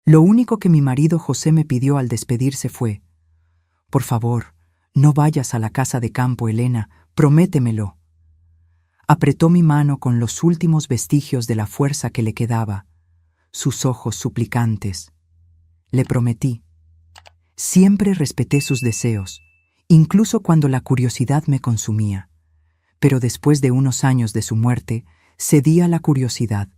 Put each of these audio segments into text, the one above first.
Lo único que mi marido José me pidió al despedirse fue: «Por favor, no vayas a la casa de campo, Elena, prométemelo». Apretó mi mano con los últimos vestigios de la fuerza que le quedaba, sus ojos suplicantes. Le prometí. Siempre respeté sus deseos, incluso cuando la curiosidad me consumía. Pero después de unos años de su muerte, cedí a la curiosidad,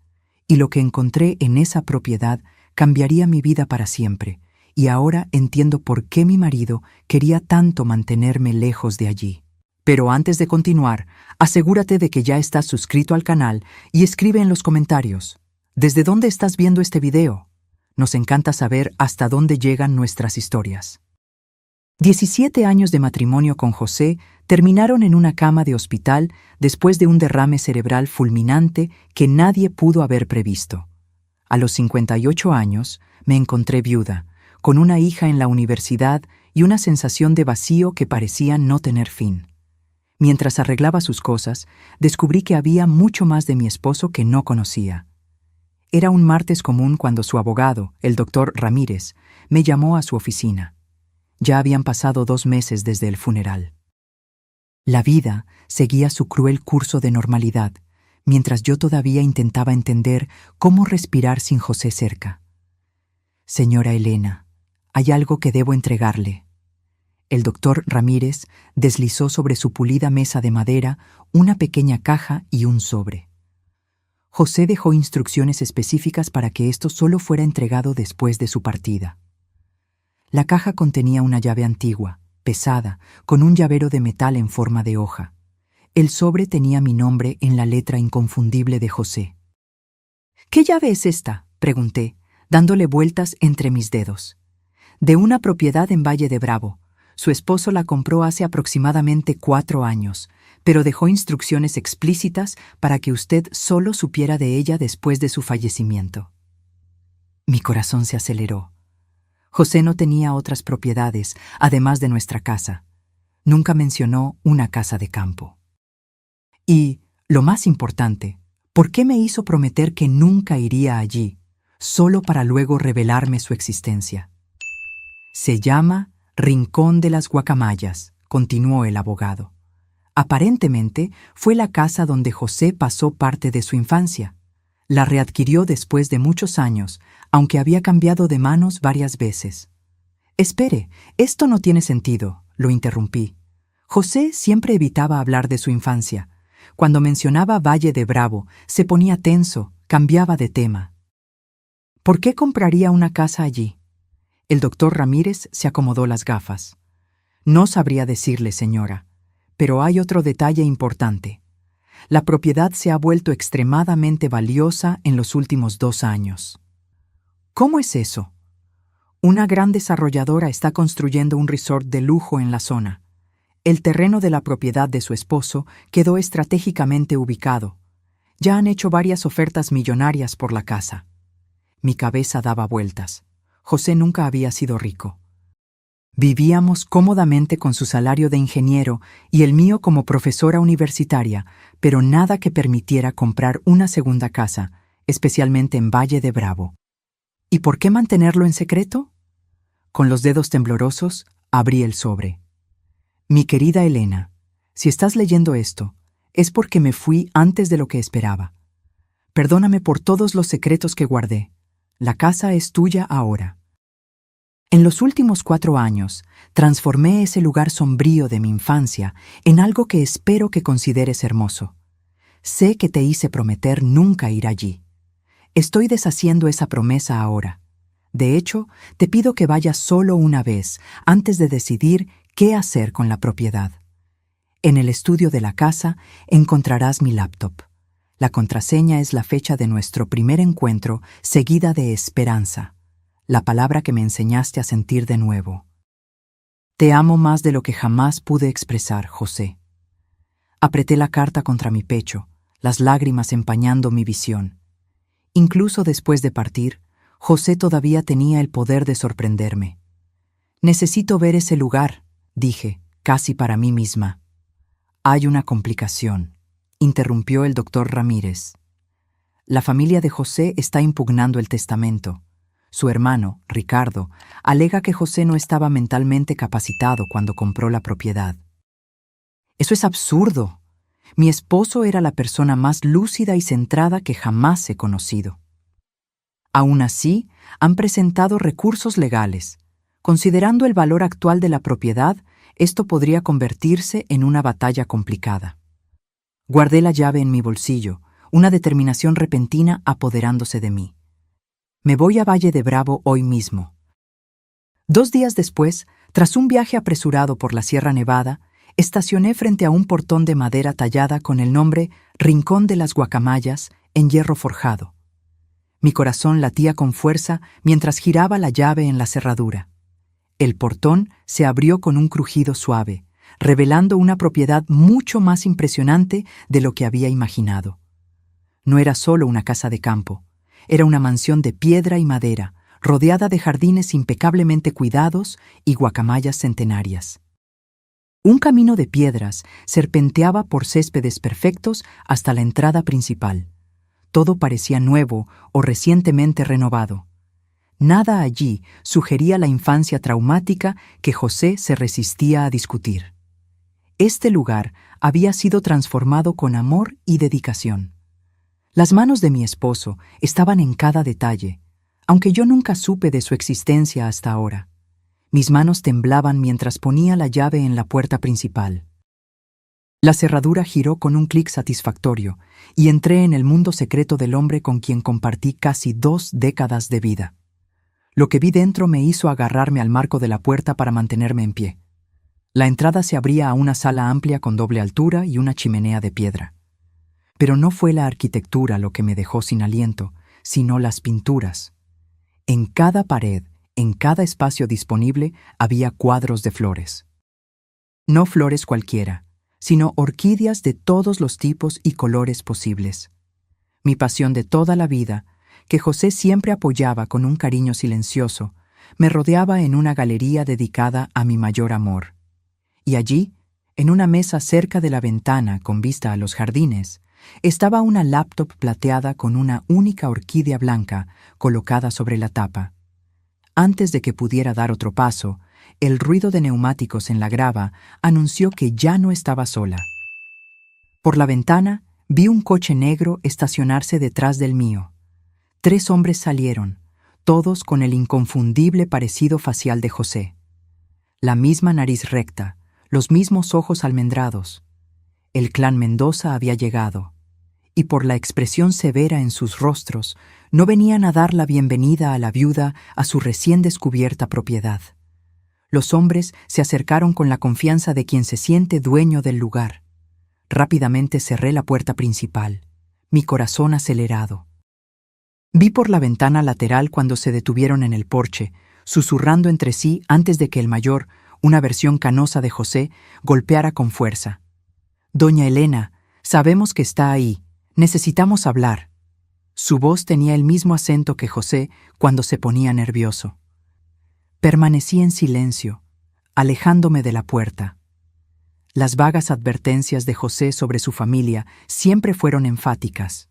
y lo que encontré en esa propiedad cambiaría mi vida para siempre, y ahora entiendo por qué mi marido quería tanto mantenerme lejos de allí. Pero antes de continuar, asegúrate de que ya estás suscrito al canal y escribe en los comentarios: ¿desde dónde estás viendo este video? Nos encanta saber hasta dónde llegan nuestras historias. 17 años de matrimonio con José terminaron en una cama de hospital después de un derrame cerebral fulminante que nadie pudo haber previsto. A los 58 años me encontré viuda, con una hija en la universidad y una sensación de vacío que parecía no tener fin. Mientras arreglaba sus cosas, descubrí que había mucho más de mi esposo que no conocía. Era un martes común cuando su abogado, el doctor Ramírez, me llamó a su oficina. Ya habían pasado 2 meses desde el funeral. La vida seguía su cruel curso de normalidad, mientras yo todavía intentaba entender cómo respirar sin José cerca. «Señora Elena, hay algo que debo entregarle». El doctor Ramírez deslizó sobre su pulida mesa de madera una pequeña caja y un sobre. José dejó instrucciones específicas para que esto solo fuera entregado después de su partida. La caja contenía una llave antigua, pesada, con un llavero de metal en forma de hoja. El sobre tenía mi nombre en la letra inconfundible de José. «¿Qué llave es esta?», pregunté, dándole vueltas entre mis dedos. «De una propiedad en Valle de Bravo. Su esposo la compró hace aproximadamente 4 años, pero dejó instrucciones explícitas para que usted solo supiera de ella después de su fallecimiento». Mi corazón se aceleró. José no tenía otras propiedades, además de nuestra casa. Nunca mencionó una casa de campo. Y, lo más importante, ¿por qué me hizo prometer que nunca iría allí, solo para luego revelarme su existencia? «Se llama Rincón de las Guacamayas», continuó el abogado. «Aparentemente fue la casa donde José pasó parte de su infancia. La readquirió después de muchos años, aunque había cambiado de manos varias veces». «Espere, esto no tiene sentido», lo interrumpí. José siempre evitaba hablar de su infancia. Cuando mencionaba Valle de Bravo, se ponía tenso, cambiaba de tema. «¿Por qué compraría una casa allí?». El doctor Ramírez se acomodó las gafas. «No sabría decirle, señora, pero hay otro detalle importante. La propiedad se ha vuelto extremadamente valiosa en los últimos 2 años». «¿Cómo es eso?». «Una gran desarrolladora está construyendo un resort de lujo en la zona. El terreno de la propiedad de su esposo quedó estratégicamente ubicado. Ya han hecho varias ofertas millonarias por la casa». Mi cabeza daba vueltas. José nunca había sido rico. Vivíamos cómodamente con su salario de ingeniero y el mío como profesora universitaria, pero nada que permitiera comprar una segunda casa, especialmente en Valle de Bravo. ¿Y por qué mantenerlo en secreto? Con los dedos temblorosos, abrí el sobre. «Mi querida Elena, si estás leyendo esto, es porque me fui antes de lo que esperaba. Perdóname por todos los secretos que guardé. La casa es tuya ahora. En los últimos 4 años, transformé ese lugar sombrío de mi infancia en algo que espero que consideres hermoso. Sé que te hice prometer nunca ir allí. Estoy deshaciendo esa promesa ahora. De hecho, te pido que vayas solo una vez antes de decidir qué hacer con la propiedad. En el estudio de la casa encontrarás mi laptop. La contraseña es la fecha de nuestro primer encuentro, seguida de esperanza, la palabra que me enseñaste a sentir de nuevo. Te amo más de lo que jamás pude expresar, José». Apreté la carta contra mi pecho, las lágrimas empañando mi visión. Incluso después de partir, José todavía tenía el poder de sorprenderme. «Necesito ver ese lugar», dije, casi para mí misma. «Hay una complicación», interrumpió el doctor Ramírez. «La familia de José está impugnando el testamento. Su hermano, Ricardo, alega que José no estaba mentalmente capacitado cuando compró la propiedad. Eso es absurdo. Mi esposo era la persona más lúcida y centrada que jamás he conocido. Aún así, han presentado recursos legales. Considerando el valor actual de la propiedad, esto podría convertirse en una batalla complicada. Guardé la llave en mi bolsillo, una determinación repentina apoderándose de mí. Me voy a Valle de Bravo hoy mismo. 2 días después, tras un viaje apresurado por la Sierra Nevada, estacioné frente a un portón de madera tallada con el nombre Rincón de las Guacamayas en hierro forjado. Mi corazón latía con fuerza mientras giraba la llave en la cerradura. El portón se abrió con un crujido suave, revelando una propiedad mucho más impresionante de lo que había imaginado. No era solo una casa de campo, era una mansión de piedra y madera, rodeada de jardines impecablemente cuidados y guacamayas centenarias. Un camino de piedras serpenteaba por céspedes perfectos hasta la entrada principal. Todo parecía nuevo o recientemente renovado. Nada allí sugería la infancia traumática que José se resistía a discutir. Este lugar había sido transformado con amor y dedicación. Las manos de mi esposo estaban en cada detalle, aunque yo nunca supe de su existencia hasta ahora. Mis manos temblaban mientras ponía la llave en la puerta principal. La cerradura giró con un clic satisfactorio y entré en el mundo secreto del hombre con quien compartí casi 2 décadas de vida. Lo que vi dentro me hizo agarrarme al marco de la puerta para mantenerme en pie. La entrada se abría a una sala amplia con doble altura y una chimenea de piedra. Pero no fue la arquitectura lo que me dejó sin aliento, sino las pinturas. En cada pared, en cada espacio disponible, había cuadros de flores. No flores cualquiera, sino orquídeas de todos los tipos y colores posibles. Mi pasión de toda la vida, que José siempre apoyaba con un cariño silencioso, me rodeaba en una galería dedicada a mi mayor amor. Y allí, en una mesa cerca de la ventana con vista a los jardines, estaba una laptop plateada con una única orquídea blanca colocada sobre la tapa. Antes de que pudiera dar otro paso, el ruido de neumáticos en la grava anunció que ya no estaba sola. Por la ventana vi un coche negro estacionarse detrás del mío. 3 hombres salieron, todos con el inconfundible parecido facial de José. La misma nariz recta, los mismos ojos almendrados. El clan Mendoza había llegado, y por la expresión severa en sus rostros, no venían a dar la bienvenida a la viuda a su recién descubierta propiedad. Los hombres se acercaron con la confianza de quien se siente dueño del lugar. Rápidamente cerré la puerta principal, mi corazón acelerado. Vi por la ventana lateral cuando se detuvieron en el porche, susurrando entre sí antes de que el mayor, una versión canosa de José, golpeara con fuerza. «Doña Elena, sabemos que está ahí. Necesitamos hablar». Su voz tenía el mismo acento que José cuando se ponía nervioso. Permanecí en silencio, alejándome de la puerta. Las vagas advertencias de José sobre su familia siempre fueron enfáticas.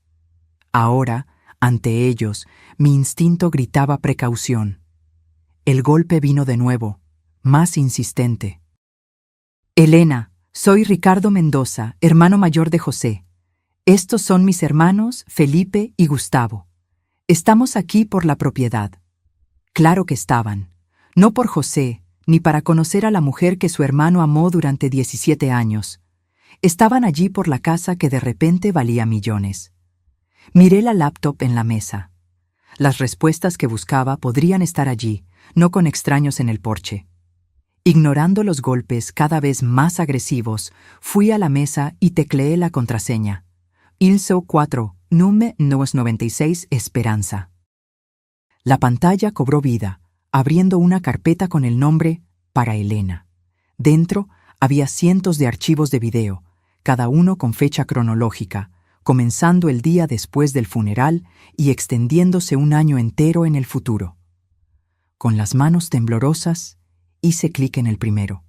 Ahora, ante ellos, mi instinto gritaba precaución. El golpe vino de nuevo, más insistente. «Elena, soy Ricardo Mendoza, hermano mayor de José. Estos son mis hermanos Felipe y Gustavo. Estamos aquí por la propiedad». Claro que estaban. No por José, ni para conocer a la mujer que su hermano amó durante 17 años. Estaban allí por la casa que de repente valía millones. Miré la laptop en la mesa. Las respuestas que buscaba podrían estar allí, no con extraños en el porche. Ignorando los golpes cada vez más agresivos, fui a la mesa y tecleé la contraseña. ILSO 4, NUME 996 Esperanza. La pantalla cobró vida, abriendo una carpeta con el nombre Para Elena. Dentro había cientos de archivos de video, cada uno con fecha cronológica, comenzando el día después del funeral y extendiéndose un año entero en el futuro. Con las manos temblorosas, hice clic en el primero.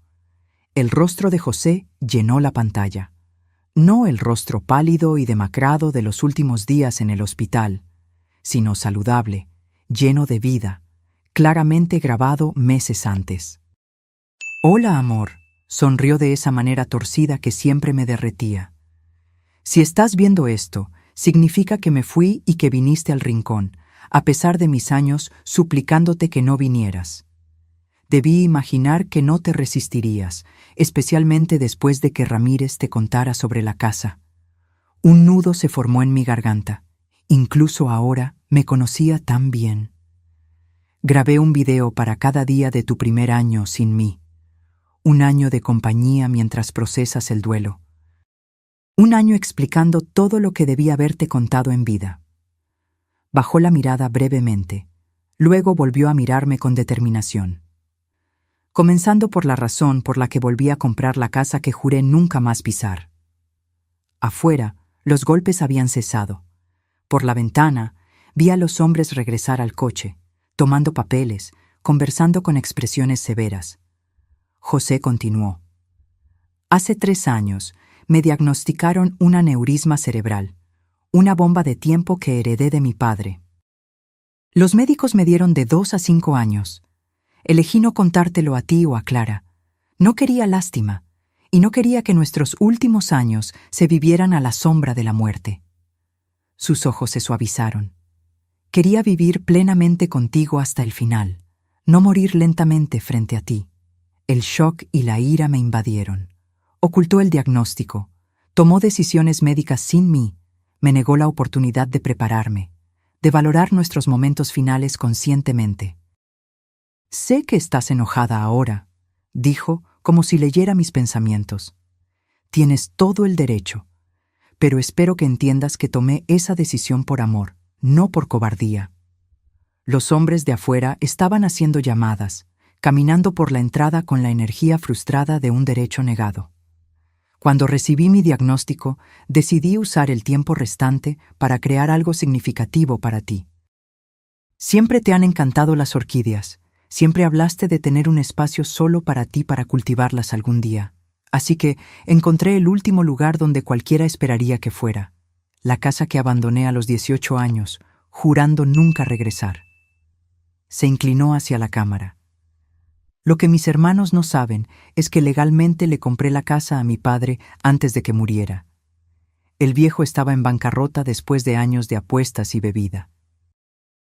El rostro de José llenó la pantalla. No el rostro pálido y demacrado de los últimos días en el hospital, sino saludable, lleno de vida, claramente grabado meses antes. «Hola, amor», sonrió de esa manera torcida que siempre me derretía. «Si estás viendo esto, significa que me fui y que viniste al rincón, a pesar de mis años suplicándote que no vinieras. Debí imaginar que no te resistirías, especialmente después de que Ramírez te contara sobre la casa. Un nudo se formó en mi garganta. Incluso ahora me conocía tan bien. Grabé un video para cada día de tu primer año sin mí. Un año de compañía mientras procesas el duelo. Un año explicando todo lo que debía haberte contado en vida». Bajó la mirada brevemente. Luego volvió a mirarme con determinación. Comenzando por la razón por la que volví a comprar la casa que juré nunca más pisar. Afuera, los golpes habían cesado. Por la ventana, vi a los hombres regresar al coche, tomando papeles, conversando con expresiones severas. José continuó. «Hace 3 años me diagnosticaron un aneurisma cerebral, una bomba de tiempo que heredé de mi padre. Los médicos me dieron de 2 a 5 años. Elegí no contártelo a ti o a Clara. No quería lástima, y no quería que nuestros últimos años se vivieran a la sombra de la muerte». Sus ojos se suavizaron. «Quería vivir plenamente contigo hasta el final, no morir lentamente frente a ti». El shock y la ira me invadieron. Ocultó el diagnóstico, tomó decisiones médicas sin mí, me negó la oportunidad de prepararme, de valorar nuestros momentos finales conscientemente. «Sé que estás enojada ahora», dijo, como si leyera mis pensamientos. «Tienes todo el derecho, pero espero que entiendas que tomé esa decisión por amor, no por cobardía». Los hombres de afuera estaban haciendo llamadas, caminando por la entrada con la energía frustrada de un derecho negado. Cuando recibí mi diagnóstico, decidí usar el tiempo restante para crear algo significativo para ti. Siempre te han encantado las orquídeas, siempre hablaste de tener un espacio solo para ti para cultivarlas algún día. Así que encontré el último lugar donde cualquiera esperaría que fuera, la casa que abandoné a los 18 años, jurando nunca regresar. Se inclinó hacia la cámara. «Lo que mis hermanos no saben es que legalmente le compré la casa a mi padre antes de que muriera. El viejo estaba en bancarrota después de años de apuestas y bebida.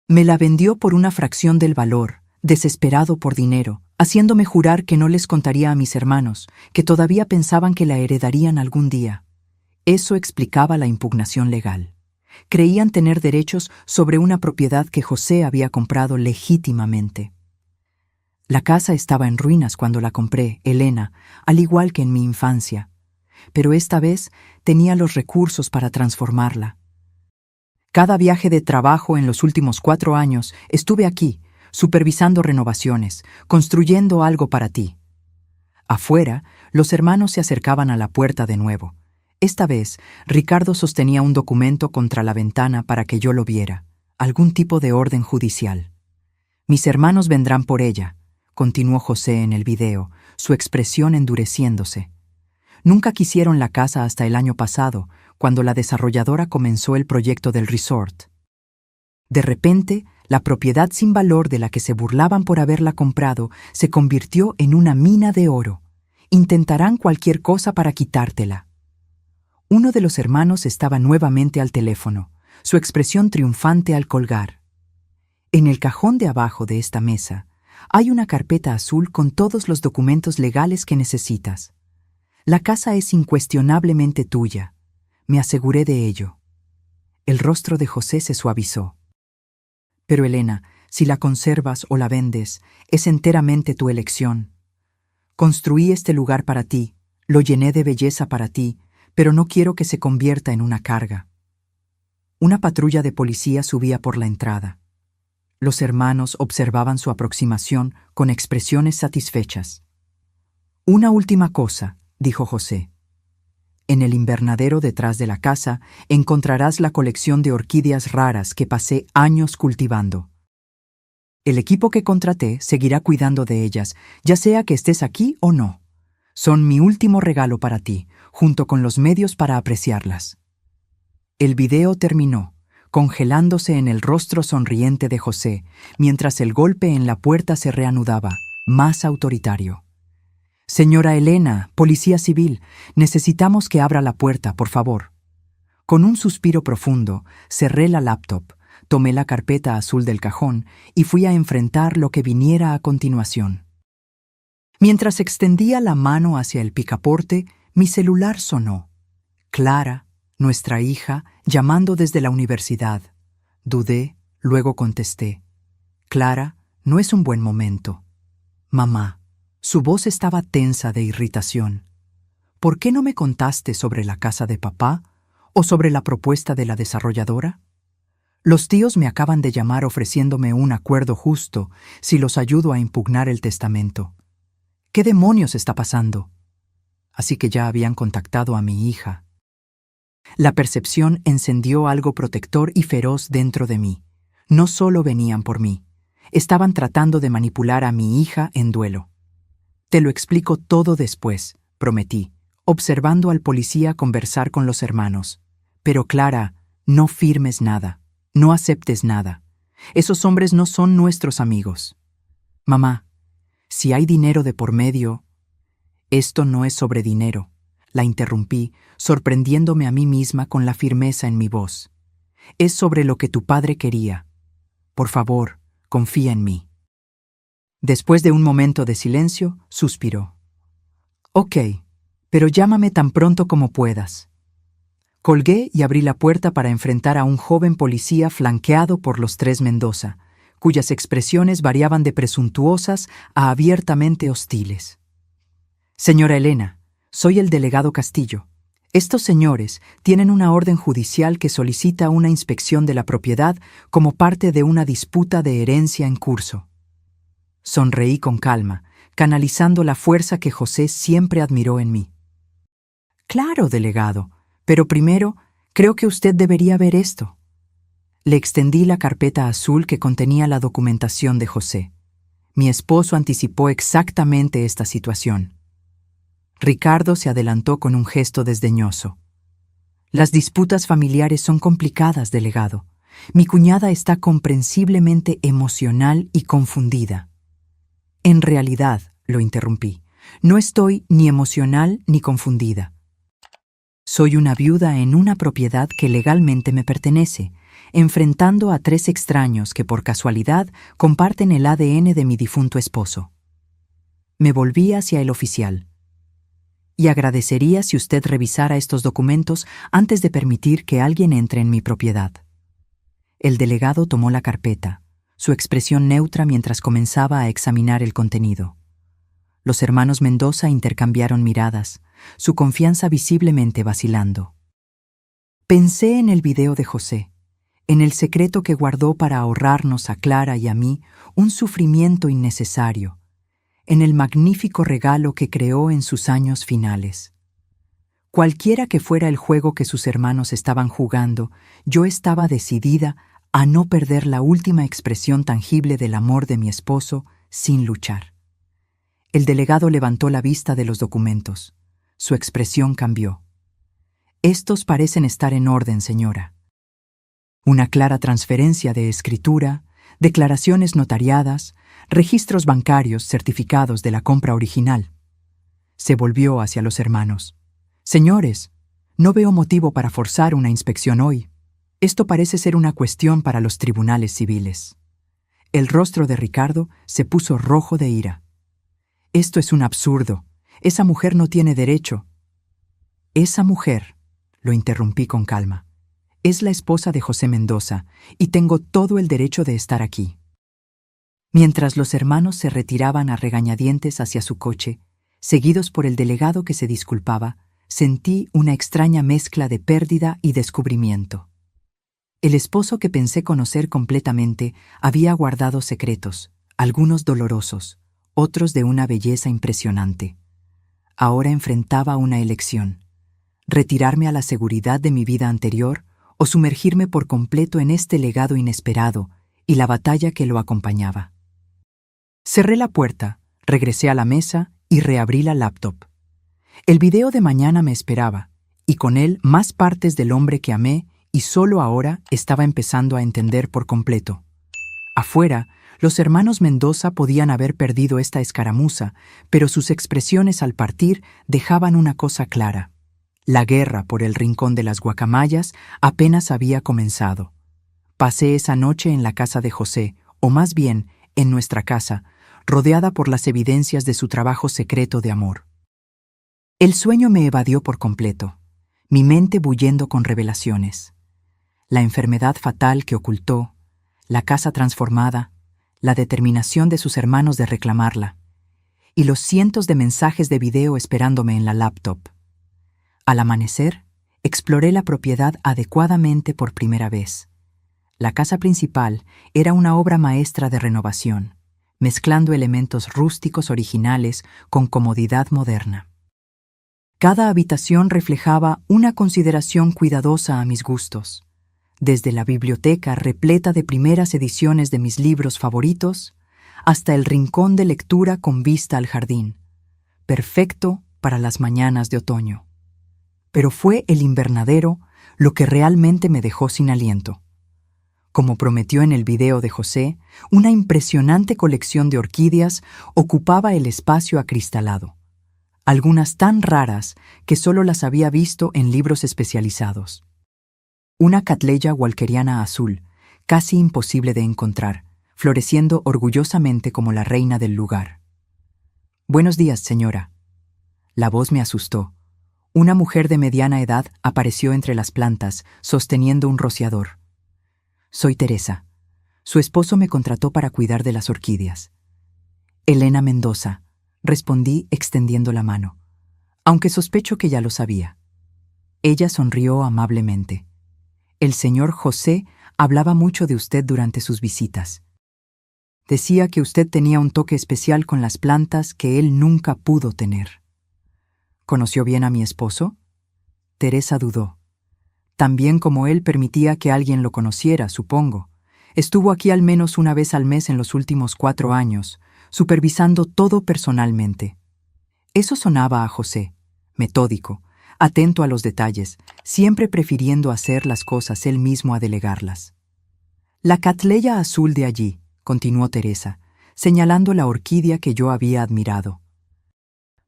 Me la vendió por una fracción del valor, desesperado por dinero, haciéndome jurar que no les contaría a mis hermanos, que todavía pensaban que la heredarían algún día. Eso explicaba la impugnación legal. Creían tener derechos sobre una propiedad que José había comprado legítimamente. La casa estaba en ruinas cuando la compré, Elena, al igual que en mi infancia, pero esta vez tenía los recursos para transformarla. Cada viaje de trabajo en los últimos 4 años estuve aquí, supervisando renovaciones, construyendo algo para ti». Afuera, los hermanos se acercaban a la puerta de nuevo. Esta vez, Ricardo sostenía un documento contra la ventana para que yo lo viera, algún tipo de orden judicial. «Mis hermanos vendrán por ella», continuó José en el video, su expresión endureciéndose. «Nunca quisieron la casa hasta el año pasado, cuando la desarrolladora comenzó el proyecto del resort. De repente, la propiedad sin valor de la que se burlaban por haberla comprado se convirtió en una mina de oro. Intentarán cualquier cosa para quitártela». Uno de los hermanos estaba nuevamente al teléfono, su expresión triunfante al colgar. En el cajón de abajo de esta mesa hay una carpeta azul con todos los documentos legales que necesitas. La casa es incuestionablemente tuya. Me aseguré de ello. El rostro de José se suavizó. «Pero Elena, si la conservas o la vendes, es enteramente tu elección. Construí este lugar para ti, lo llené de belleza para ti, pero no quiero que se convierta en una carga». Una patrulla de policía subía por la entrada. Los hermanos observaban su aproximación con expresiones satisfechas. «Una última cosa», dijo José. «En el invernadero detrás de la casa encontrarás la colección de orquídeas raras que pasé años cultivando. El equipo que contraté seguirá cuidando de ellas, ya sea que estés aquí o no. Son mi último regalo para ti, junto con los medios para apreciarlas». El video terminó, congelándose en el rostro sonriente de José, mientras el golpe en la puerta se reanudaba, más autoritario. «Señora Elena, policía civil, necesitamos que abra la puerta, por favor». Con un suspiro profundo, cerré la laptop, tomé la carpeta azul del cajón y fui a enfrentar lo que viniera a continuación. Mientras extendía la mano hacia el picaporte, mi celular sonó. Clara, nuestra hija, llamando desde la universidad. Dudé, luego contesté. «Clara, no es un buen momento». «Mamá». Su voz estaba tensa de irritación. «¿Por qué no me contaste sobre la casa de papá o sobre la propuesta de la desarrolladora? Los tíos me acaban de llamar ofreciéndome un acuerdo justo si los ayudo a impugnar el testamento. ¿Qué demonios está pasando?» Así que ya habían contactado a mi hija. La percepción encendió algo protector y feroz dentro de mí. No solo venían por mí, estaban tratando de manipular a mi hija en duelo. «Te lo explico todo después», prometí, observando al policía conversar con los hermanos. «Pero Clara, no firmes nada, no aceptes nada. Esos hombres no son nuestros amigos». «Mamá, si hay dinero de por medio...» «Esto no es sobre dinero», la interrumpí, sorprendiéndome a mí misma con la firmeza en mi voz. «Es sobre lo que tu padre quería. Por favor, confía en mí». Después de un momento de silencio, suspiró. «Ok, pero llámame tan pronto como puedas». Colgué y abrí la puerta para enfrentar a un joven policía flanqueado por los tres Mendoza, cuyas expresiones variaban de presuntuosas a abiertamente hostiles. «Señora Elena, soy el delegado Castillo. Estos señores tienen una orden judicial que solicita una inspección de la propiedad como parte de una disputa de herencia en curso». Sonreí con calma, canalizando la fuerza que José siempre admiró en mí. «Claro, delegado, pero primero creo que usted debería ver esto». Le extendí la carpeta azul que contenía la documentación de José. Mi esposo anticipó exactamente esta situación. Ricardo se adelantó con un gesto desdeñoso. «Las disputas familiares son complicadas, delegado. Mi cuñada está comprensiblemente emocional y confundida». «En realidad», lo interrumpí, «no estoy ni emocional ni confundida. Soy una viuda en una propiedad que legalmente me pertenece, enfrentando a tres extraños que por casualidad comparten el ADN de mi difunto esposo». Me volví hacia el oficial. «Y agradecería si usted revisara estos documentos antes de permitir que alguien entre en mi propiedad». El delegado tomó la carpeta, su expresión neutra mientras comenzaba a examinar el contenido. Los hermanos Mendoza intercambiaron miradas, su confianza visiblemente vacilando. Pensé en el video de José, en el secreto que guardó para ahorrarnos a Clara y a mí un sufrimiento innecesario, en el magnífico regalo que creó en sus años finales. Cualquiera que fuera el juego que sus hermanos estaban jugando, yo estaba decidida a no perder la última expresión tangible del amor de mi esposo sin luchar. El delegado levantó la vista de los documentos. Su expresión cambió. «Estos parecen estar en orden, señora. Una clara transferencia de escritura, declaraciones notariadas, registros bancarios certificados de la compra original». Se volvió hacia los hermanos. «Señores, no veo motivo para forzar una inspección hoy. Esto parece ser una cuestión para los tribunales civiles». El rostro de Ricardo se puso rojo de ira. «Esto es un absurdo. Esa mujer no tiene derecho». «Esa mujer», lo interrumpí con calma, «es la esposa de José Mendoza y tengo todo el derecho de estar aquí». Mientras los hermanos se retiraban a regañadientes hacia su coche, seguidos por el delegado que se disculpaba, sentí una extraña mezcla de pérdida y descubrimiento. El esposo que pensé conocer completamente había guardado secretos, algunos dolorosos, otros de una belleza impresionante. Ahora enfrentaba una elección: retirarme a la seguridad de mi vida anterior o sumergirme por completo en este legado inesperado y la batalla que lo acompañaba. Cerré la puerta, regresé a la mesa y reabrí la laptop. El video de mañana me esperaba, y con él más partes del hombre que amé y solo ahora estaba empezando a entender por completo. Afuera, los hermanos Mendoza podían haber perdido esta escaramuza, pero sus expresiones al partir dejaban una cosa clara. La guerra por el rincón de las guacamayas apenas había comenzado. Pasé esa noche en la casa de José, o más bien, en nuestra casa, rodeada por las evidencias de su trabajo secreto de amor. El sueño me evadió por completo, mi mente bullendo con revelaciones. La enfermedad fatal que ocultó, la casa transformada, la determinación de sus hermanos de reclamarla, y los cientos de mensajes de video esperándome en la laptop. Al amanecer, exploré la propiedad adecuadamente por primera vez. La casa principal era una obra maestra de renovación, mezclando elementos rústicos originales con comodidad moderna. Cada habitación reflejaba una consideración cuidadosa a mis gustos, desde la biblioteca repleta de primeras ediciones de mis libros favoritos hasta el rincón de lectura con vista al jardín, perfecto para las mañanas de otoño. Pero fue el invernadero lo que realmente me dejó sin aliento. Como prometió en el video de José, una impresionante colección de orquídeas ocupaba el espacio acristalado, algunas tan raras que solo las había visto en libros especializados. Una Cattleya walkeriana azul, casi imposible de encontrar, floreciendo orgullosamente como la reina del lugar. «Buenos días, señora». La voz me asustó. Una mujer de mediana edad apareció entre las plantas, sosteniendo un rociador. «Soy Teresa. Su esposo me contrató para cuidar de las orquídeas». «Elena Mendoza», respondí extendiendo la mano, aunque sospecho que ya lo sabía. Ella sonrió amablemente. «El señor José hablaba mucho de usted durante sus visitas. Decía que usted tenía un toque especial con las plantas que él nunca pudo tener». «¿Conoció bien a mi esposo?». Teresa dudó. «También como él permitía que alguien lo conociera, supongo. Estuvo aquí al menos una vez al mes en los últimos 4 años, supervisando todo personalmente». Eso sonaba a José, metódico, atento a los detalles, siempre prefiriendo hacer las cosas él mismo a delegarlas. «La Cattleya azul de allí», continuó Teresa, señalando la orquídea que yo había admirado.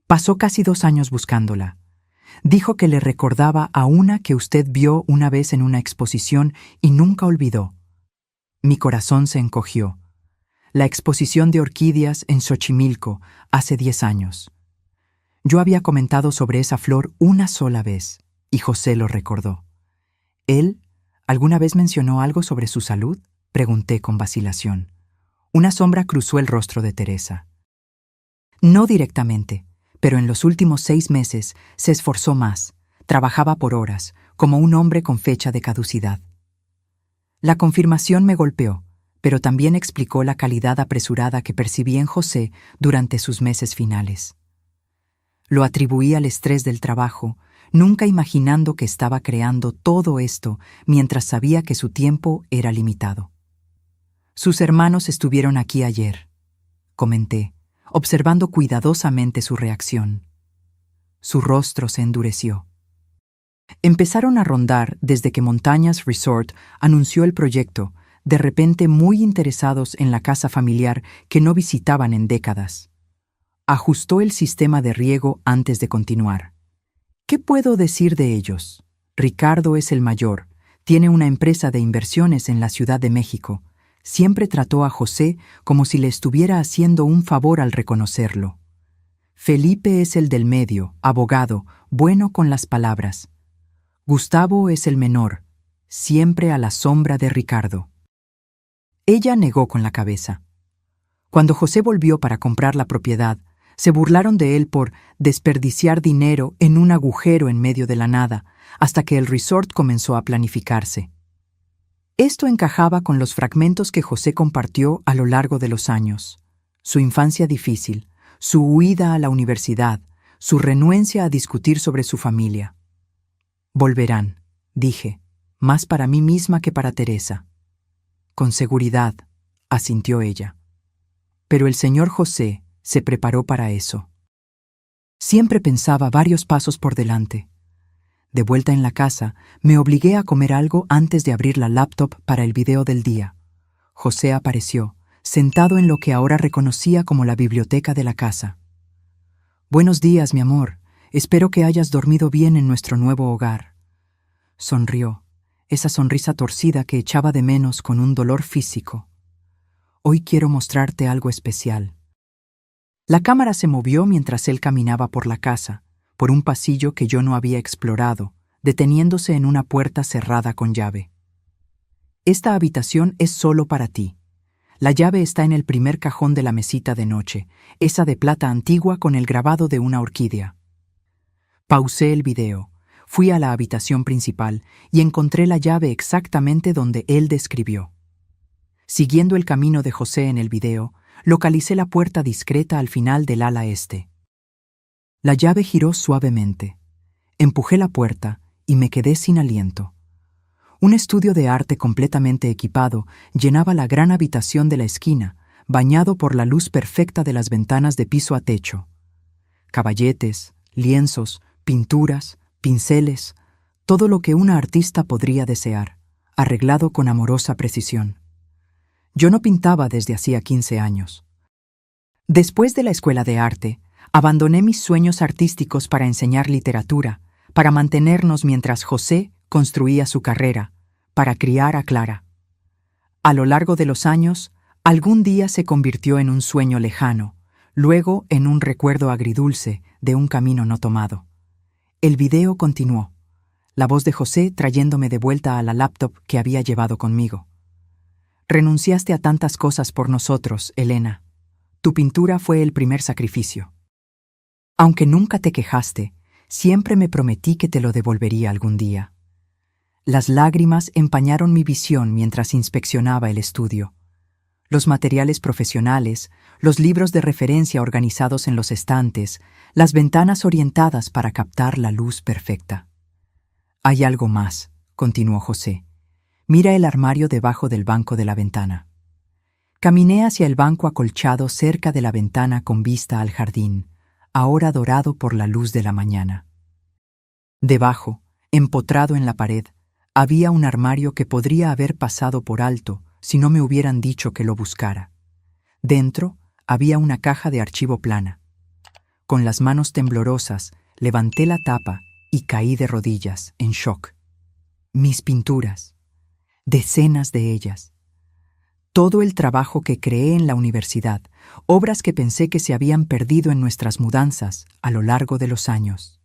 «Pasó casi 2 años buscándola. Dijo que le recordaba a una que usted vio una vez en una exposición y nunca olvidó». Mi corazón se encogió. La exposición de orquídeas en Xochimilco, hace 10 años. Yo había comentado sobre esa flor una sola vez, y José lo recordó. «¿Él alguna vez mencionó algo sobre su salud?», pregunté con vacilación. Una sombra cruzó el rostro de Teresa. «No directamente, pero en los últimos 6 meses se esforzó más, trabajaba por horas, como un hombre con fecha de caducidad». La confirmación me golpeó, pero también explicó la calidad apresurada que percibí en José durante sus meses finales. Lo atribuí al estrés del trabajo, nunca imaginando que estaba creando todo esto mientras sabía que su tiempo era limitado. «Sus hermanos estuvieron aquí ayer», comenté, observando cuidadosamente su reacción. Su rostro se endureció. Empezaron a rondar desde que Montañas Resort anunció el proyecto, de repente muy interesados en la casa familiar que no visitaban en décadas. Ajustó el sistema de riego antes de continuar. «¿Qué puedo decir de ellos? Ricardo es el mayor, tiene una empresa de inversiones en la Ciudad de México. Siempre trató a José como si le estuviera haciendo un favor al reconocerlo. Felipe es el del medio, abogado, bueno con las palabras. Gustavo es el menor, siempre a la sombra de Ricardo». Ella negó con la cabeza. Cuando José volvió para comprar la propiedad, se burlaron de él por desperdiciar dinero en un agujero en medio de la nada, hasta que el resort comenzó a planificarse. Esto encajaba con los fragmentos que José compartió a lo largo de los años. Su infancia difícil, su huida a la universidad, su renuencia a discutir sobre su familia. «Volverán», dije, más para mí misma que para Teresa. «Con seguridad», asintió ella. Pero el señor José se preparó para eso. Siempre pensaba varios pasos por delante. De vuelta en la casa, me obligué a comer algo antes de abrir la laptop para el video del día. José apareció, sentado en lo que ahora reconocía como la biblioteca de la casa. «Buenos días, mi amor. Espero que hayas dormido bien en nuestro nuevo hogar». Sonrió, esa sonrisa torcida que echaba de menos con un dolor físico. «Hoy quiero mostrarte algo especial». La cámara se movió mientras él caminaba por la casa, por un pasillo que yo no había explorado, deteniéndose en una puerta cerrada con llave. «Esta habitación es solo para ti. La llave está en el primer cajón de la mesita de noche, esa de plata antigua con el grabado de una orquídea». Pausé el video, fui a la habitación principal y encontré la llave exactamente donde él describió. Siguiendo el camino de José en el video, localicé la puerta discreta al final del ala este. La llave giró suavemente. Empujé la puerta y me quedé sin aliento. Un estudio de arte completamente equipado llenaba la gran habitación de la esquina, bañado por la luz perfecta de las ventanas de piso a techo. Caballetes, lienzos, pinturas, pinceles, todo lo que una artista podría desear, arreglado con amorosa precisión. Yo no pintaba desde hacía 15 años. Después de la escuela de arte, abandoné mis sueños artísticos para enseñar literatura, para mantenernos mientras José construía su carrera, para criar a Clara. A lo largo de los años, algún día se convirtió en un sueño lejano, luego en un recuerdo agridulce de un camino no tomado. El video continuó, la voz de José trayéndome de vuelta a la laptop que había llevado conmigo. «Renunciaste a tantas cosas por nosotros, Elena. Tu pintura fue el primer sacrificio. Aunque nunca te quejaste, siempre me prometí que te lo devolvería algún día». Las lágrimas empañaron mi visión mientras inspeccionaba el estudio. Los materiales profesionales, los libros de referencia organizados en los estantes, las ventanas orientadas para captar la luz perfecta. «Hay algo más», continuó José. «Mira el armario debajo del banco de la ventana». Caminé hacia el banco acolchado cerca de la ventana con vista al jardín, ahora dorado por la luz de la mañana. Debajo, empotrado en la pared, había un armario que podría haber pasado por alto si no me hubieran dicho que lo buscara. Dentro había una caja de archivo plana. Con las manos temblorosas, levanté la tapa y caí de rodillas, en shock. Mis pinturas, decenas de ellas. Todo el trabajo que creé en la universidad, obras que pensé que se habían perdido en nuestras mudanzas a lo largo de los años.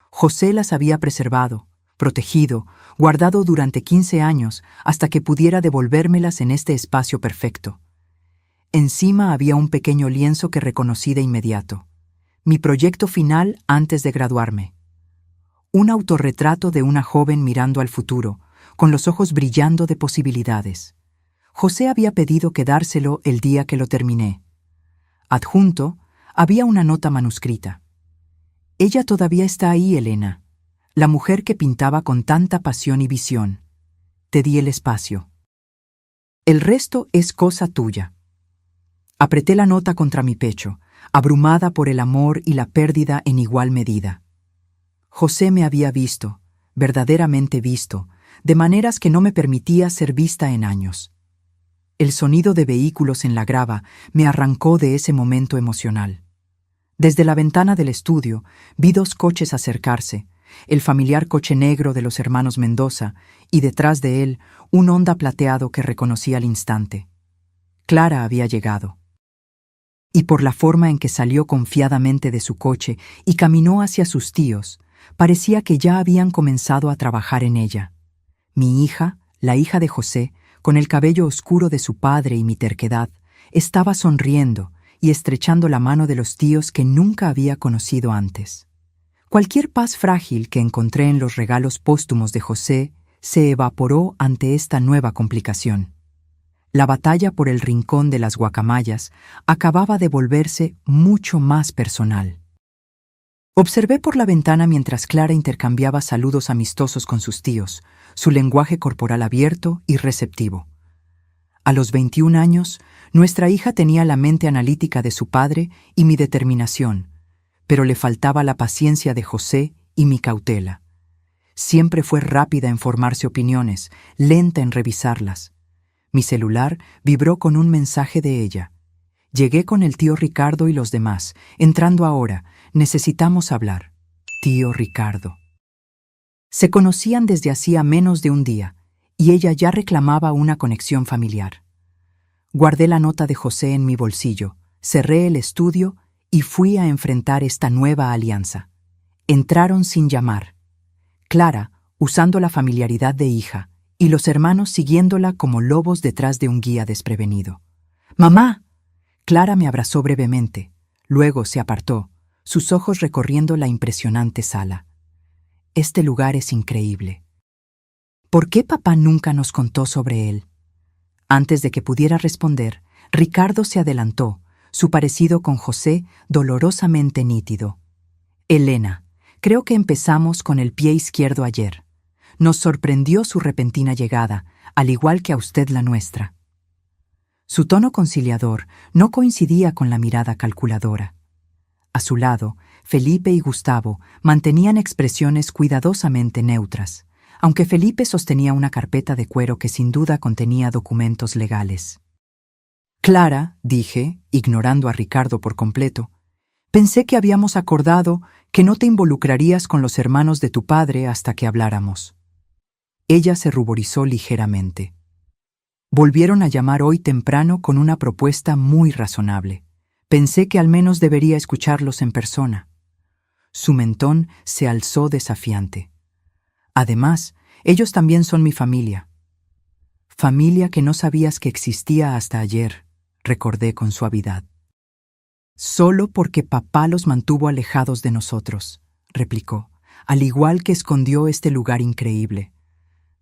José las había preservado, protegido, guardado durante 15 años hasta que pudiera devolvérmelas en este espacio perfecto. Encima había un pequeño lienzo que reconocí de inmediato. Mi proyecto final antes de graduarme. Un autorretrato de una joven mirando al futuro, con los ojos brillando de posibilidades. José había pedido quedárselo el día que lo terminé. Adjunto, había una nota manuscrita. «Ella todavía está ahí, Elena, la mujer que pintaba con tanta pasión y visión. Te di el espacio. El resto es cosa tuya». Apreté la nota contra mi pecho, abrumada por el amor y la pérdida en igual medida. José me había visto, verdaderamente visto, de maneras que no me permitía ser vista en años. El sonido de vehículos en la grava me arrancó de ese momento emocional. Desde la ventana del estudio vi 2 coches acercarse, el familiar coche negro de los hermanos Mendoza y detrás de él un Honda plateado que reconocí al instante. Clara había llegado. Y por la forma en que salió confiadamente de su coche y caminó hacia sus tíos, parecía que ya habían comenzado a trabajar en ella. Mi hija, la hija de José, con el cabello oscuro de su padre y mi terquedad, estaba sonriendo y estrechando la mano de los tíos que nunca había conocido antes. Cualquier paz frágil que encontré en los regalos póstumos de José se evaporó ante esta nueva complicación. La batalla por el rincón de las guacamayas acababa de volverse mucho más personal. Observé por la ventana mientras Clara intercambiaba saludos amistosos con sus tíos, su lenguaje corporal abierto y receptivo. A los 21 años, nuestra hija tenía la mente analítica de su padre y mi determinación, pero le faltaba la paciencia de José y mi cautela. Siempre fue rápida en formarse opiniones, lenta en revisarlas. Mi celular vibró con un mensaje de ella. Llegué con el tío Ricardo y los demás. Entrando ahora, necesitamos hablar. Tío Ricardo. Se conocían desde hacía menos de un día, y ella ya reclamaba una conexión familiar. Guardé la nota de José en mi bolsillo, cerré el estudio y fui a enfrentar esta nueva alianza. Entraron sin llamar. Clara, usando la familiaridad de hija, y los hermanos siguiéndola como lobos detrás de un guía desprevenido. ¡Mamá! Clara me abrazó brevemente, luego se apartó, sus ojos recorriendo la impresionante sala. Este lugar es increíble. ¿Por qué papá nunca nos contó sobre él? Antes de que pudiera responder, Ricardo se adelantó, su parecido con José dolorosamente nítido. Elena, creo que empezamos con el pie izquierdo ayer. Nos sorprendió su repentina llegada, al igual que a usted la nuestra. Su tono conciliador no coincidía con la mirada calculadora. A su lado, Felipe y Gustavo mantenían expresiones cuidadosamente neutras, aunque Felipe sostenía una carpeta de cuero que sin duda contenía documentos legales. Clara, dije, ignorando a Ricardo por completo, pensé que habíamos acordado que no te involucrarías con los hermanos de tu padre hasta que habláramos. Ella se ruborizó ligeramente. Volvieron a llamar hoy temprano con una propuesta muy razonable. Pensé que al menos debería escucharlos en persona. Su mentón se alzó desafiante. Además, ellos también son mi familia. Familia que no sabías que existía hasta ayer, recordé con suavidad. Solo porque papá los mantuvo alejados de nosotros, replicó, al igual que escondió este lugar increíble.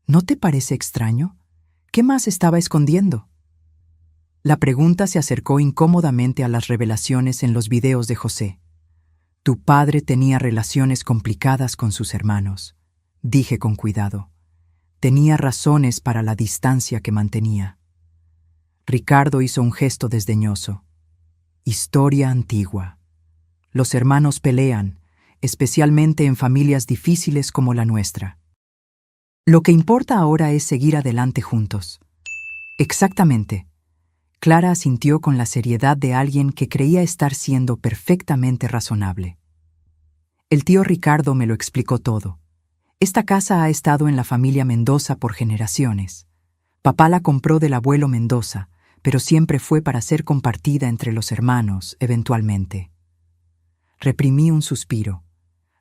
¿No te parece extraño? ¿Qué más estaba escondiendo? La pregunta se acercó incómodamente a las revelaciones en los videos de José. Tu padre tenía relaciones complicadas con sus hermanos, dije con cuidado. Tenía razones para la distancia que mantenía. Ricardo hizo un gesto desdeñoso. Historia antigua. Los hermanos pelean, especialmente en familias difíciles como la nuestra. Lo que importa ahora es seguir adelante juntos. Exactamente. Clara asintió con la seriedad de alguien que creía estar siendo perfectamente razonable. El tío Ricardo me lo explicó todo. Esta casa ha estado en la familia Mendoza por generaciones. Papá la compró del abuelo Mendoza, pero siempre fue para ser compartida entre los hermanos, eventualmente. Reprimí un suspiro.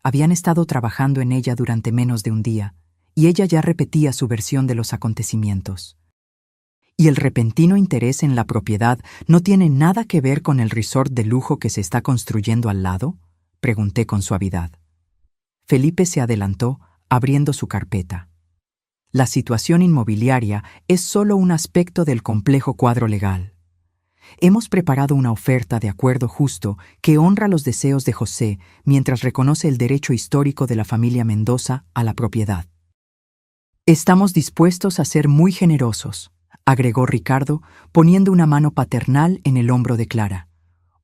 Habían estado trabajando en ella durante menos de un día, y ella ya repetía su versión de los acontecimientos. ¿Y el repentino interés en la propiedad no tiene nada que ver con el resort de lujo que se está construyendo al lado? Pregunté con suavidad. Felipe se adelantó, abriendo su carpeta. La situación inmobiliaria es solo un aspecto del complejo cuadro legal. Hemos preparado una oferta de acuerdo justo que honra los deseos de José mientras reconoce el derecho histórico de la familia Mendoza a la propiedad. Estamos dispuestos a ser muy generosos, agregó Ricardo, poniendo una mano paternal en el hombro de Clara.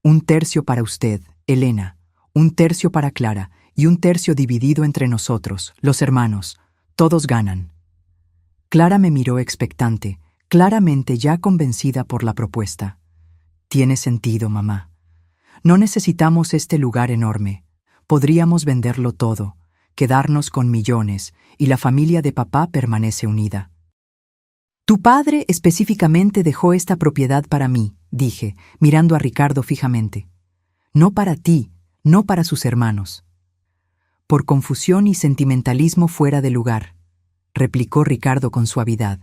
1/3 para usted, Elena, 1/3 para Clara y 1/3 dividido entre nosotros, los hermanos. Todos ganan. Clara me miró expectante, claramente ya convencida por la propuesta. Tiene sentido, mamá. No necesitamos este lugar enorme. Podríamos venderlo todo, quedarnos con millones, y la familia de papá permanece unida. Tu padre específicamente dejó esta propiedad para mí, dije, mirando a Ricardo fijamente. No para ti, no para sus hermanos. Por confusión y sentimentalismo fuera de lugar, replicó Ricardo con suavidad.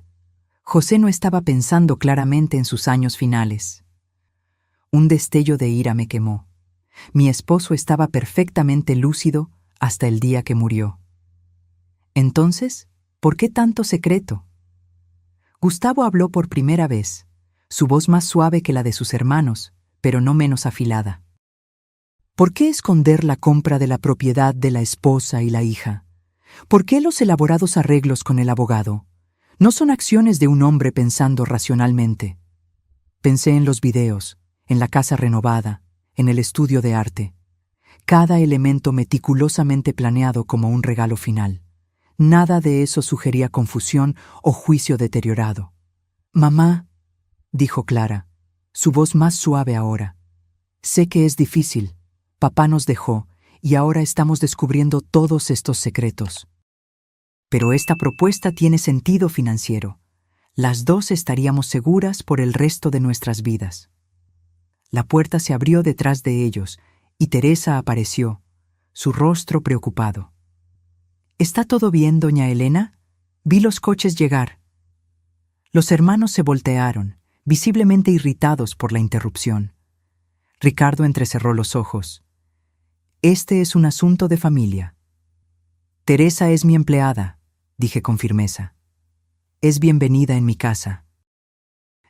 José no estaba pensando claramente en sus años finales. Un destello de ira me quemó. Mi esposo estaba perfectamente lúcido hasta el día que murió. Entonces, ¿por qué tanto secreto? Gustavo habló por primera vez, su voz más suave que la de sus hermanos, pero no menos afilada. ¿Por qué esconder la compra de la propiedad de la esposa y la hija? ¿Por qué los elaborados arreglos con el abogado? No son acciones de un hombre pensando racionalmente. Pensé en los videos, en la casa renovada, en el estudio de arte. Cada elemento meticulosamente planeado como un regalo final. Nada de eso sugería confusión o juicio deteriorado. «Mamá», dijo Clara, su voz más suave ahora. «Sé que es difícil. Papá nos dejó y ahora estamos descubriendo todos estos secretos. Pero esta propuesta tiene sentido financiero. Las dos estaríamos seguras por el resto de nuestras vidas». La puerta se abrió detrás de ellos y Teresa apareció, su rostro preocupado. «¿Está todo bien, doña Elena? Vi los coches llegar». Los hermanos se voltearon, visiblemente irritados por la interrupción. Ricardo entrecerró los ojos. «Este es un asunto de familia». «Teresa es mi empleada», dije con firmeza. «Es bienvenida en mi casa».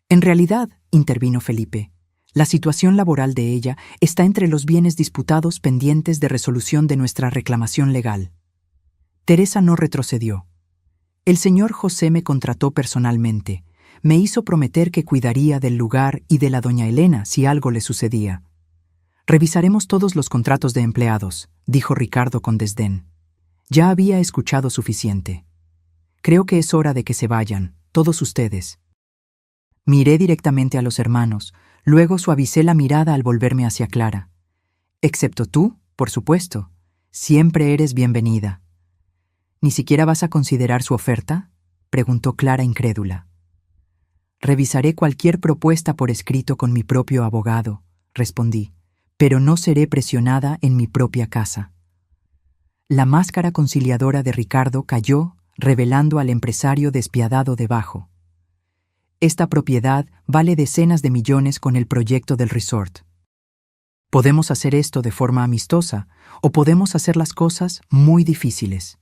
«En realidad», intervino Felipe, «la situación laboral de ella está entre los bienes disputados pendientes de resolución de nuestra reclamación legal». Teresa no retrocedió. «El señor José me contrató personalmente. Me hizo prometer que cuidaría del lugar y de la doña Elena si algo le sucedía». «Revisaremos todos los contratos de empleados», dijo Ricardo con desdén. Ya había escuchado suficiente. «Creo que es hora de que se vayan, todos ustedes». Miré directamente a los hermanos, luego suavicé la mirada al volverme hacia Clara. «Excepto tú, por supuesto. Siempre eres bienvenida». «¿Ni siquiera vas a considerar su oferta?», preguntó Clara incrédula. «Revisaré cualquier propuesta por escrito con mi propio abogado», respondí, «pero no seré presionada en mi propia casa». La máscara conciliadora de Ricardo cayó, revelando al empresario despiadado debajo. «Esta propiedad vale decenas de millones con el proyecto del resort. Podemos hacer esto de forma amistosa o podemos hacer las cosas muy difíciles».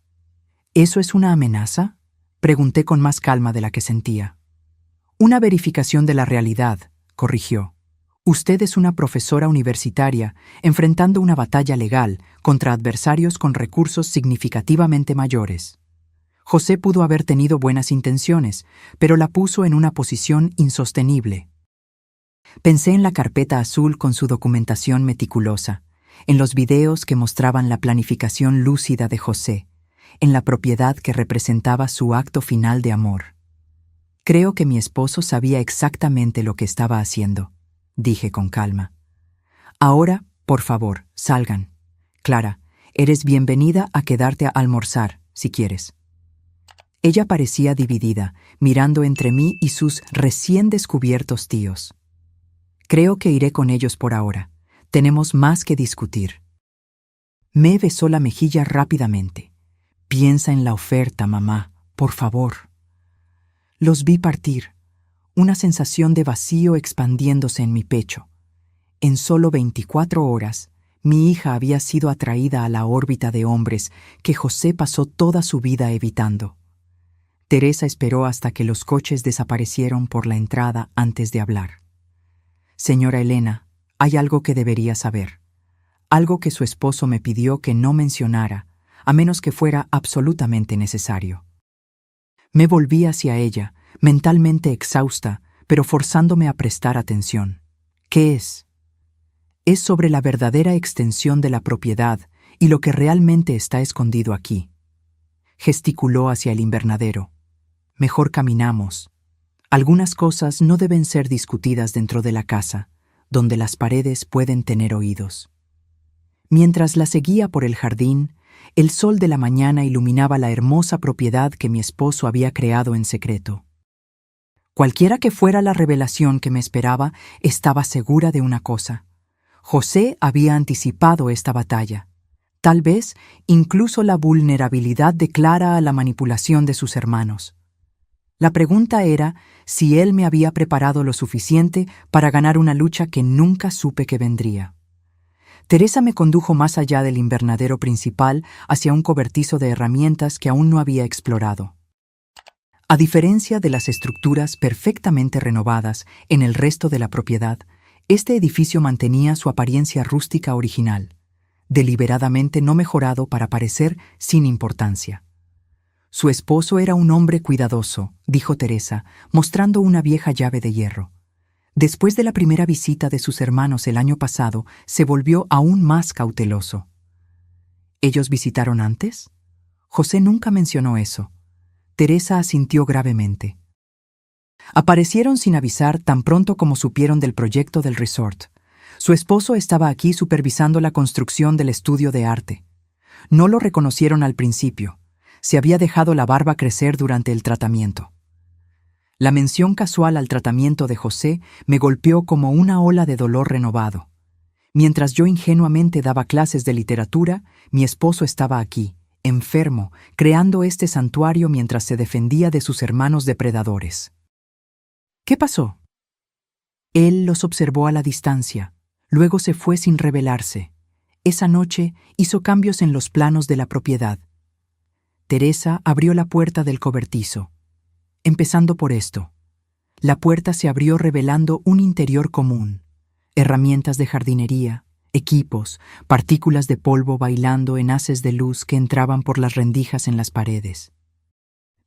«¿Eso es una amenaza?», pregunté con más calma de la que sentía. «Una verificación de la realidad», corrigió. «Usted es una profesora universitaria enfrentando una batalla legal contra adversarios con recursos significativamente mayores. José pudo haber tenido buenas intenciones, pero la puso en una posición insostenible». Pensé en la carpeta azul con su documentación meticulosa, en los videos que mostraban la planificación lúcida de José, en la propiedad que representaba su acto final de amor. «Creo que mi esposo sabía exactamente lo que estaba haciendo», dije con calma. «Ahora, por favor, salgan. Clara, eres bienvenida a quedarte a almorzar, si quieres». Ella parecía dividida, mirando entre mí y sus recién descubiertos tíos. «Creo que iré con ellos por ahora. Tenemos más que discutir». Me besó la mejilla rápidamente. «Piensa en la oferta, mamá, por favor». Los vi partir, una sensación de vacío expandiéndose en mi pecho. En solo 24 horas, mi hija había sido atraída a la órbita de hombres que José pasó toda su vida evitando. Teresa esperó hasta que los coches desaparecieron por la entrada antes de hablar. «Señora Elena, hay algo que debería saber. Algo que su esposo me pidió que no mencionara, a menos que fuera absolutamente necesario». Me volví hacia ella, mentalmente exhausta, pero forzándome a prestar atención. «¿Qué es?» «Es sobre la verdadera extensión de la propiedad y lo que realmente está escondido aquí». Gesticuló hacia el invernadero. «Mejor caminamos. Algunas cosas no deben ser discutidas dentro de la casa, donde las paredes pueden tener oídos». Mientras la seguía por el jardín, el sol de la mañana iluminaba la hermosa propiedad que mi esposo había creado en secreto. Cualquiera que fuera la revelación que me esperaba, estaba segura de una cosa. José había anticipado esta batalla. Tal vez incluso la vulnerabilidad de Clara a la manipulación de sus hermanos. La pregunta era si él me había preparado lo suficiente para ganar una lucha que nunca supe que vendría. Teresa me condujo más allá del invernadero principal hacia un cobertizo de herramientas que aún no había explorado. A diferencia de las estructuras perfectamente renovadas en el resto de la propiedad, este edificio mantenía su apariencia rústica original, deliberadamente no mejorado para parecer sin importancia. «Su esposo era un hombre cuidadoso», dijo Teresa, mostrando una vieja llave de hierro. Después de la primera visita de sus hermanos el año pasado, se volvió aún más cauteloso. «¿Ellos visitaron antes?». José nunca mencionó eso. Teresa asintió gravemente. Aparecieron sin avisar tan pronto como supieron del proyecto del resort. Su esposo estaba aquí supervisando la construcción del estudio de arte. No lo reconocieron al principio. Se había dejado la barba crecer durante el tratamiento. La mención casual al tratamiento de José me golpeó como una ola de dolor renovado. Mientras yo ingenuamente daba clases de literatura, mi esposo estaba aquí, enfermo, creando este santuario mientras se defendía de sus hermanos depredadores. ¿Qué pasó? Él los observó a la distancia, luego se fue sin revelarse. Esa noche hizo cambios en los planos de la propiedad. Teresa abrió la puerta del cobertizo. Empezando por esto. La puerta se abrió revelando un interior común. Herramientas de jardinería, equipos, partículas de polvo bailando en haces de luz que entraban por las rendijas en las paredes.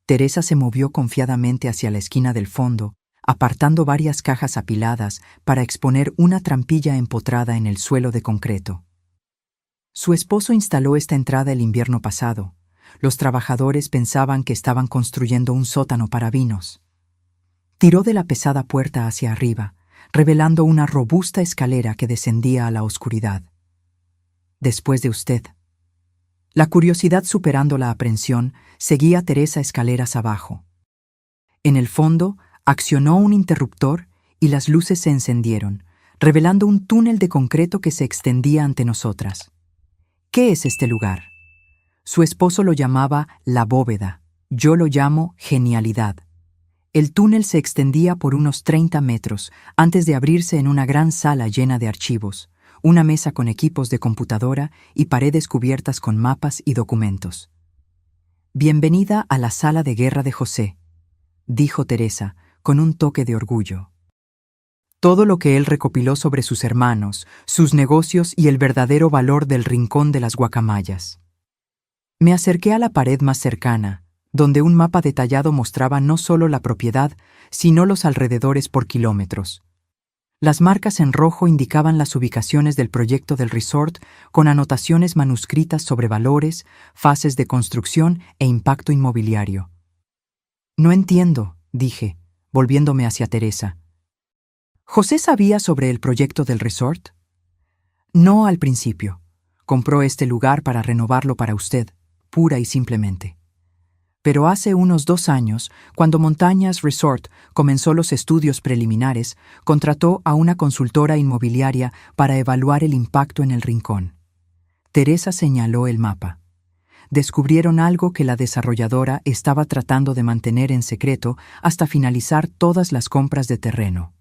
Teresa se movió confiadamente hacia la esquina del fondo, apartando varias cajas apiladas para exponer una trampilla empotrada en el suelo de concreto. Su esposo instaló esta entrada el invierno pasado. Los trabajadores pensaban que estaban construyendo un sótano para vinos. Tiró de la pesada puerta hacia arriba, revelando una robusta escalera que descendía a la oscuridad. Después de usted. La curiosidad superando la aprensión, seguía a Teresa escaleras abajo. En el fondo, accionó un interruptor y las luces se encendieron, revelando un túnel de concreto que se extendía ante nosotras. ¿Qué es este lugar? Su esposo lo llamaba la bóveda, yo lo llamo genialidad. El túnel se extendía por unos 30 metros antes de abrirse en una gran sala llena de archivos, una mesa con equipos de computadora y paredes cubiertas con mapas y documentos. Bienvenida a la sala de guerra de José, dijo Teresa, con un toque de orgullo. Todo lo que él recopiló sobre sus hermanos, sus negocios y el verdadero valor del rincón de las guacamayas. Me acerqué a la pared más cercana, donde un mapa detallado mostraba no solo la propiedad, sino los alrededores por kilómetros. Las marcas en rojo indicaban las ubicaciones del proyecto del resort con anotaciones manuscritas sobre valores, fases de construcción e impacto inmobiliario. No entiendo, dije, volviéndome hacia Teresa. ¿José sabía sobre el proyecto del resort? No al principio. Compró este lugar para renovarlo para usted, pura y simplemente. Pero hace unos 2 años, cuando Montañas Resort comenzó los estudios preliminares, contrató a una consultora inmobiliaria para evaluar el impacto en el rincón. Teresa señaló el mapa. Descubrieron algo que la desarrolladora estaba tratando de mantener en secreto hasta finalizar todas las compras de terreno.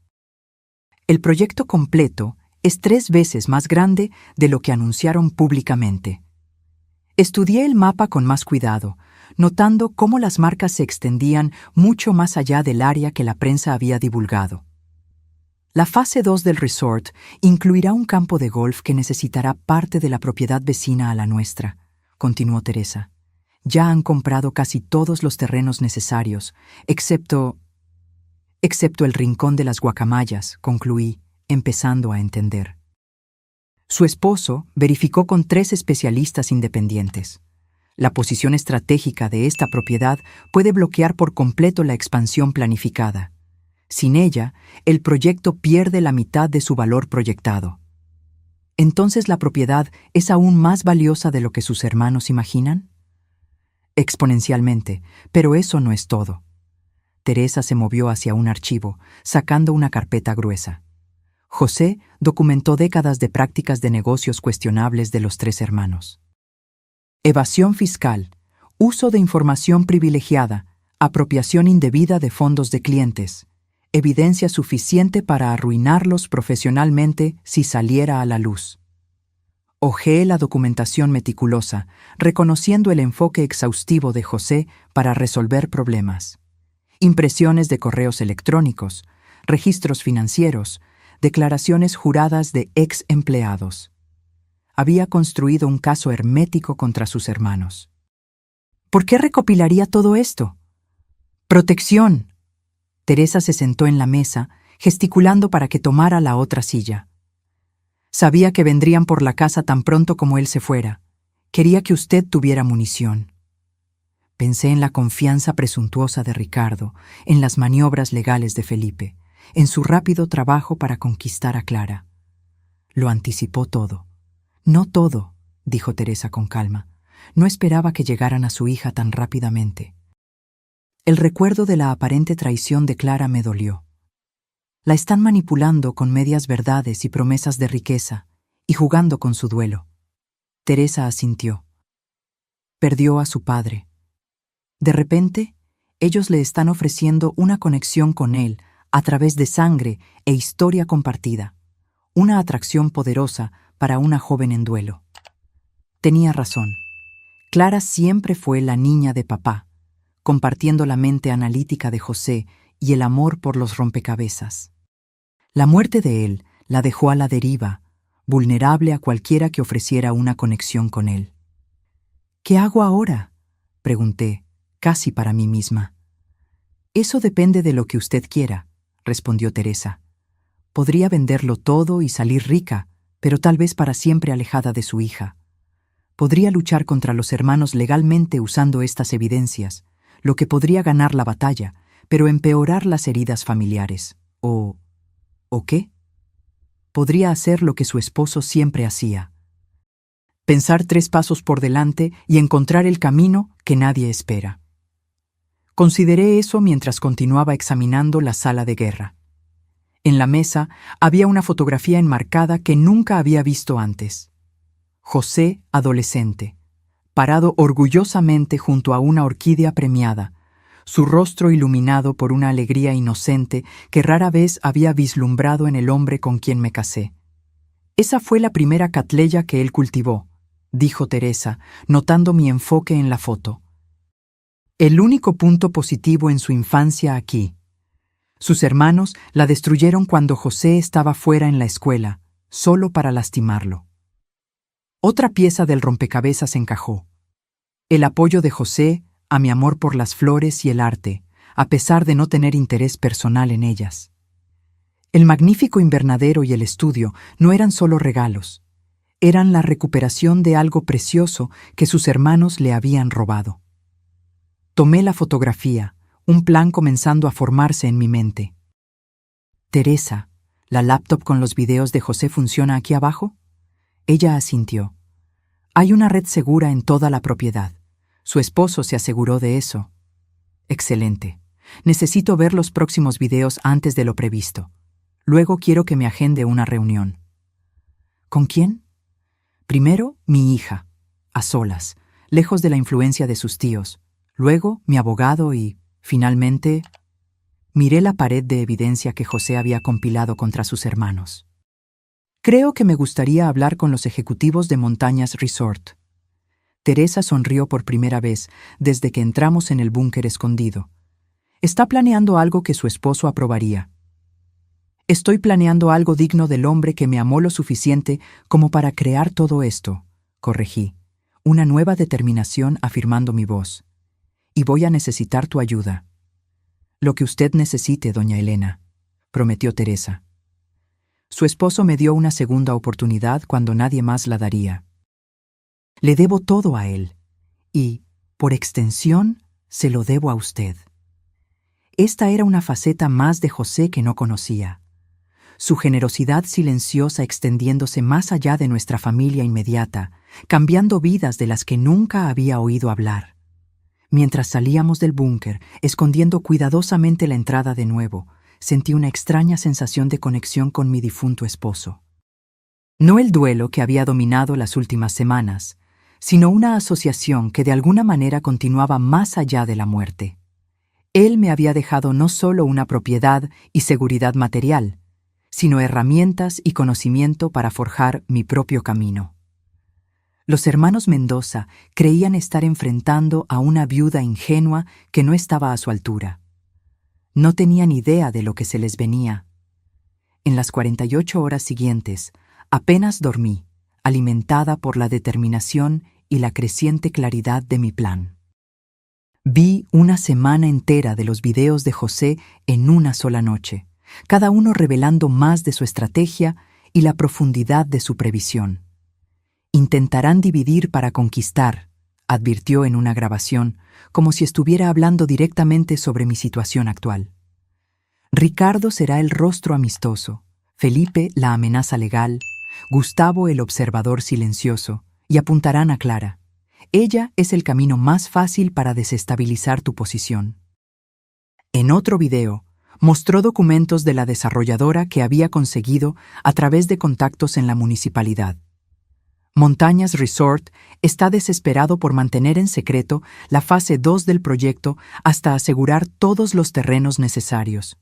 El proyecto completo es 3 veces más grande de lo que anunciaron públicamente. Estudié el mapa con más cuidado, notando cómo las marcas se extendían mucho más allá del área que la prensa había divulgado. La fase 2 del resort incluirá un campo de golf que necesitará parte de la propiedad vecina a la nuestra, continuó Teresa. Ya han comprado casi todos los terrenos necesarios, excepto el rincón de las guacamayas, concluí, empezando a entender. Su esposo verificó con 3 especialistas independientes. La posición estratégica de esta propiedad puede bloquear por completo la expansión planificada. Sin ella, el proyecto pierde la mitad de su valor proyectado. ¿Entonces la propiedad es aún más valiosa de lo que sus hermanos imaginan? Exponencialmente, pero eso no es todo. Teresa se movió hacia un archivo, sacando una carpeta gruesa. José documentó décadas de prácticas de negocios cuestionables de los 3 hermanos. Evasión fiscal, uso de información privilegiada, apropiación indebida de fondos de clientes, evidencia suficiente para arruinarlos profesionalmente si saliera a la luz. Hojeé la documentación meticulosa, reconociendo el enfoque exhaustivo de José para resolver problemas. Impresiones de correos electrónicos, registros financieros, declaraciones juradas de ex empleados. Había construido un caso hermético contra sus hermanos. ¿Por qué recopilaría todo esto? ¡Protección! Teresa se sentó en la mesa, gesticulando para que tomara la otra silla. Sabía que vendrían por la casa tan pronto como él se fuera. Quería que usted tuviera munición. Pensé en la confianza presuntuosa de Ricardo, en las maniobras legales de Felipe, en su rápido trabajo para conquistar a Clara. Lo anticipó todo. No todo, dijo Teresa con calma. No esperaba que llegaran a su hija tan rápidamente. El recuerdo de la aparente traición de Clara me dolió. La están manipulando con medias verdades y promesas de riqueza, y jugando con su duelo. Teresa asintió. Perdió a su padre. De repente, ellos le están ofreciendo una conexión con él a través de sangre e historia compartida, una atracción poderosa para una joven en duelo. Tenía razón. Clara siempre fue la niña de papá, compartiendo la mente analítica de José y el amor por los rompecabezas. La muerte de él la dejó a la deriva, vulnerable a cualquiera que ofreciera una conexión con él. ¿Qué hago ahora?, pregunté, casi para mí misma. Eso depende de lo que usted quiera, respondió Teresa. Podría venderlo todo y salir rica, pero tal vez para siempre alejada de su hija. Podría luchar contra los hermanos legalmente usando estas evidencias, lo que podría ganar la batalla, pero empeorar las heridas familiares. ¿O qué? Podría hacer lo que su esposo siempre hacía. Pensar 3 pasos por delante y encontrar el camino que nadie espera. Consideré eso mientras continuaba examinando la sala de guerra. En la mesa había una fotografía enmarcada que nunca había visto antes. José, adolescente, parado orgullosamente junto a una orquídea premiada, su rostro iluminado por una alegría inocente que rara vez había vislumbrado en el hombre con quien me casé. Esa fue la primera Catleya que él cultivó, dijo Teresa, notando mi enfoque en la foto. El único punto positivo en su infancia aquí. Sus hermanos la destruyeron cuando José estaba fuera en la escuela, solo para lastimarlo. Otra pieza del rompecabezas encajó. El apoyo de José a mi amor por las flores y el arte, a pesar de no tener interés personal en ellas. El magnífico invernadero y el estudio no eran solo regalos, eran la recuperación de algo precioso que sus hermanos le habían robado. Tomé la fotografía, un plan comenzando a formarse en mi mente. Teresa, ¿la laptop con los videos de José funciona aquí abajo? Ella asintió. Hay una red segura en toda la propiedad. Su esposo se aseguró de eso. Excelente. Necesito ver los próximos videos antes de lo previsto. Luego quiero que me agende una reunión. ¿Con quién? Primero, mi hija, a solas, lejos de la influencia de sus tíos. Luego, mi abogado y, finalmente, miré la pared de evidencia que José había compilado contra sus hermanos. Creo que me gustaría hablar con los ejecutivos de Montañas Resort. Teresa sonrió por primera vez desde que entramos en el búnker escondido. Está planeando algo que su esposo aprobaría. Estoy planeando algo digno del hombre que me amó lo suficiente como para crear todo esto, corregí, una nueva determinación afirmando mi voz. Y voy a necesitar tu ayuda. Lo que usted necesite, doña Elena, prometió Teresa. Su esposo me dio una segunda oportunidad cuando nadie más la daría. Le debo todo a él, y, por extensión, se lo debo a usted. Esta era una faceta más de José que no conocía. Su generosidad silenciosa extendiéndose más allá de nuestra familia inmediata, cambiando vidas de las que nunca había oído hablar. Mientras salíamos del búnker, escondiendo cuidadosamente la entrada de nuevo, sentí una extraña sensación de conexión con mi difunto esposo. No el duelo que había dominado las últimas semanas, sino una asociación que de alguna manera continuaba más allá de la muerte. Él me había dejado no solo una propiedad y seguridad material, sino herramientas y conocimiento para forjar mi propio camino. Los hermanos Mendoza creían estar enfrentando a una viuda ingenua que no estaba a su altura. No tenían idea de lo que se les venía. En las 48 horas siguientes, apenas dormí, alimentada por la determinación y la creciente claridad de mi plan. Vi una semana entera de los videos de José en una sola noche, cada uno revelando más de su estrategia y la profundidad de su previsión. Intentarán dividir para conquistar, advirtió en una grabación, como si estuviera hablando directamente sobre mi situación actual. Ricardo será el rostro amistoso, Felipe la amenaza legal, Gustavo el observador silencioso, y apuntarán a Clara. Ella es el camino más fácil para desestabilizar tu posición. En otro video, mostró documentos de la desarrolladora que había conseguido a través de contactos en la municipalidad. Montañas Resort está desesperado por mantener en secreto la fase 2 del proyecto hasta asegurar todos los terrenos necesarios.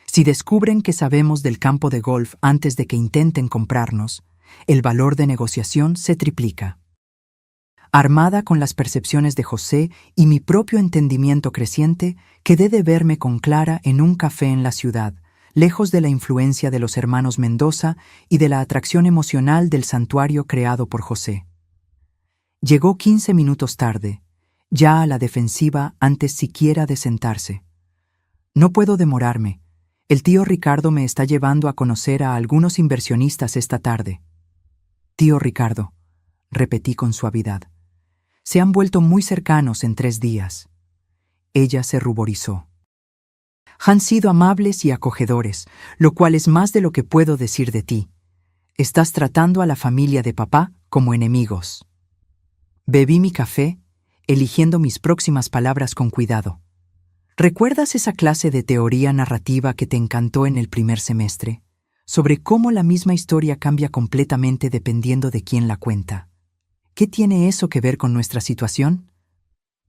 Si descubren que sabemos del campo de golf antes de que intenten comprarnos, el valor de negociación se triplica. Armada con las percepciones de José y mi propio entendimiento creciente, quedé de verme con Clara en un café en la ciudad, lejos de la influencia de los hermanos Mendoza y de la atracción emocional del santuario creado por José. Llegó 15 minutos tarde, ya a la defensiva antes siquiera de sentarse. No puedo demorarme. El tío Ricardo me está llevando a conocer a algunos inversionistas esta tarde. Tío Ricardo, repetí con suavidad. Se han vuelto muy cercanos en 3 días. Ella se ruborizó. Han sido amables y acogedores, lo cual es más de lo que puedo decir de ti. Estás tratando a la familia de papá como enemigos. Bebí mi café, eligiendo mis próximas palabras con cuidado. ¿Recuerdas esa clase de teoría narrativa que te encantó en el primer semestre? Sobre cómo la misma historia cambia completamente dependiendo de quién la cuenta. ¿Qué tiene eso que ver con nuestra situación?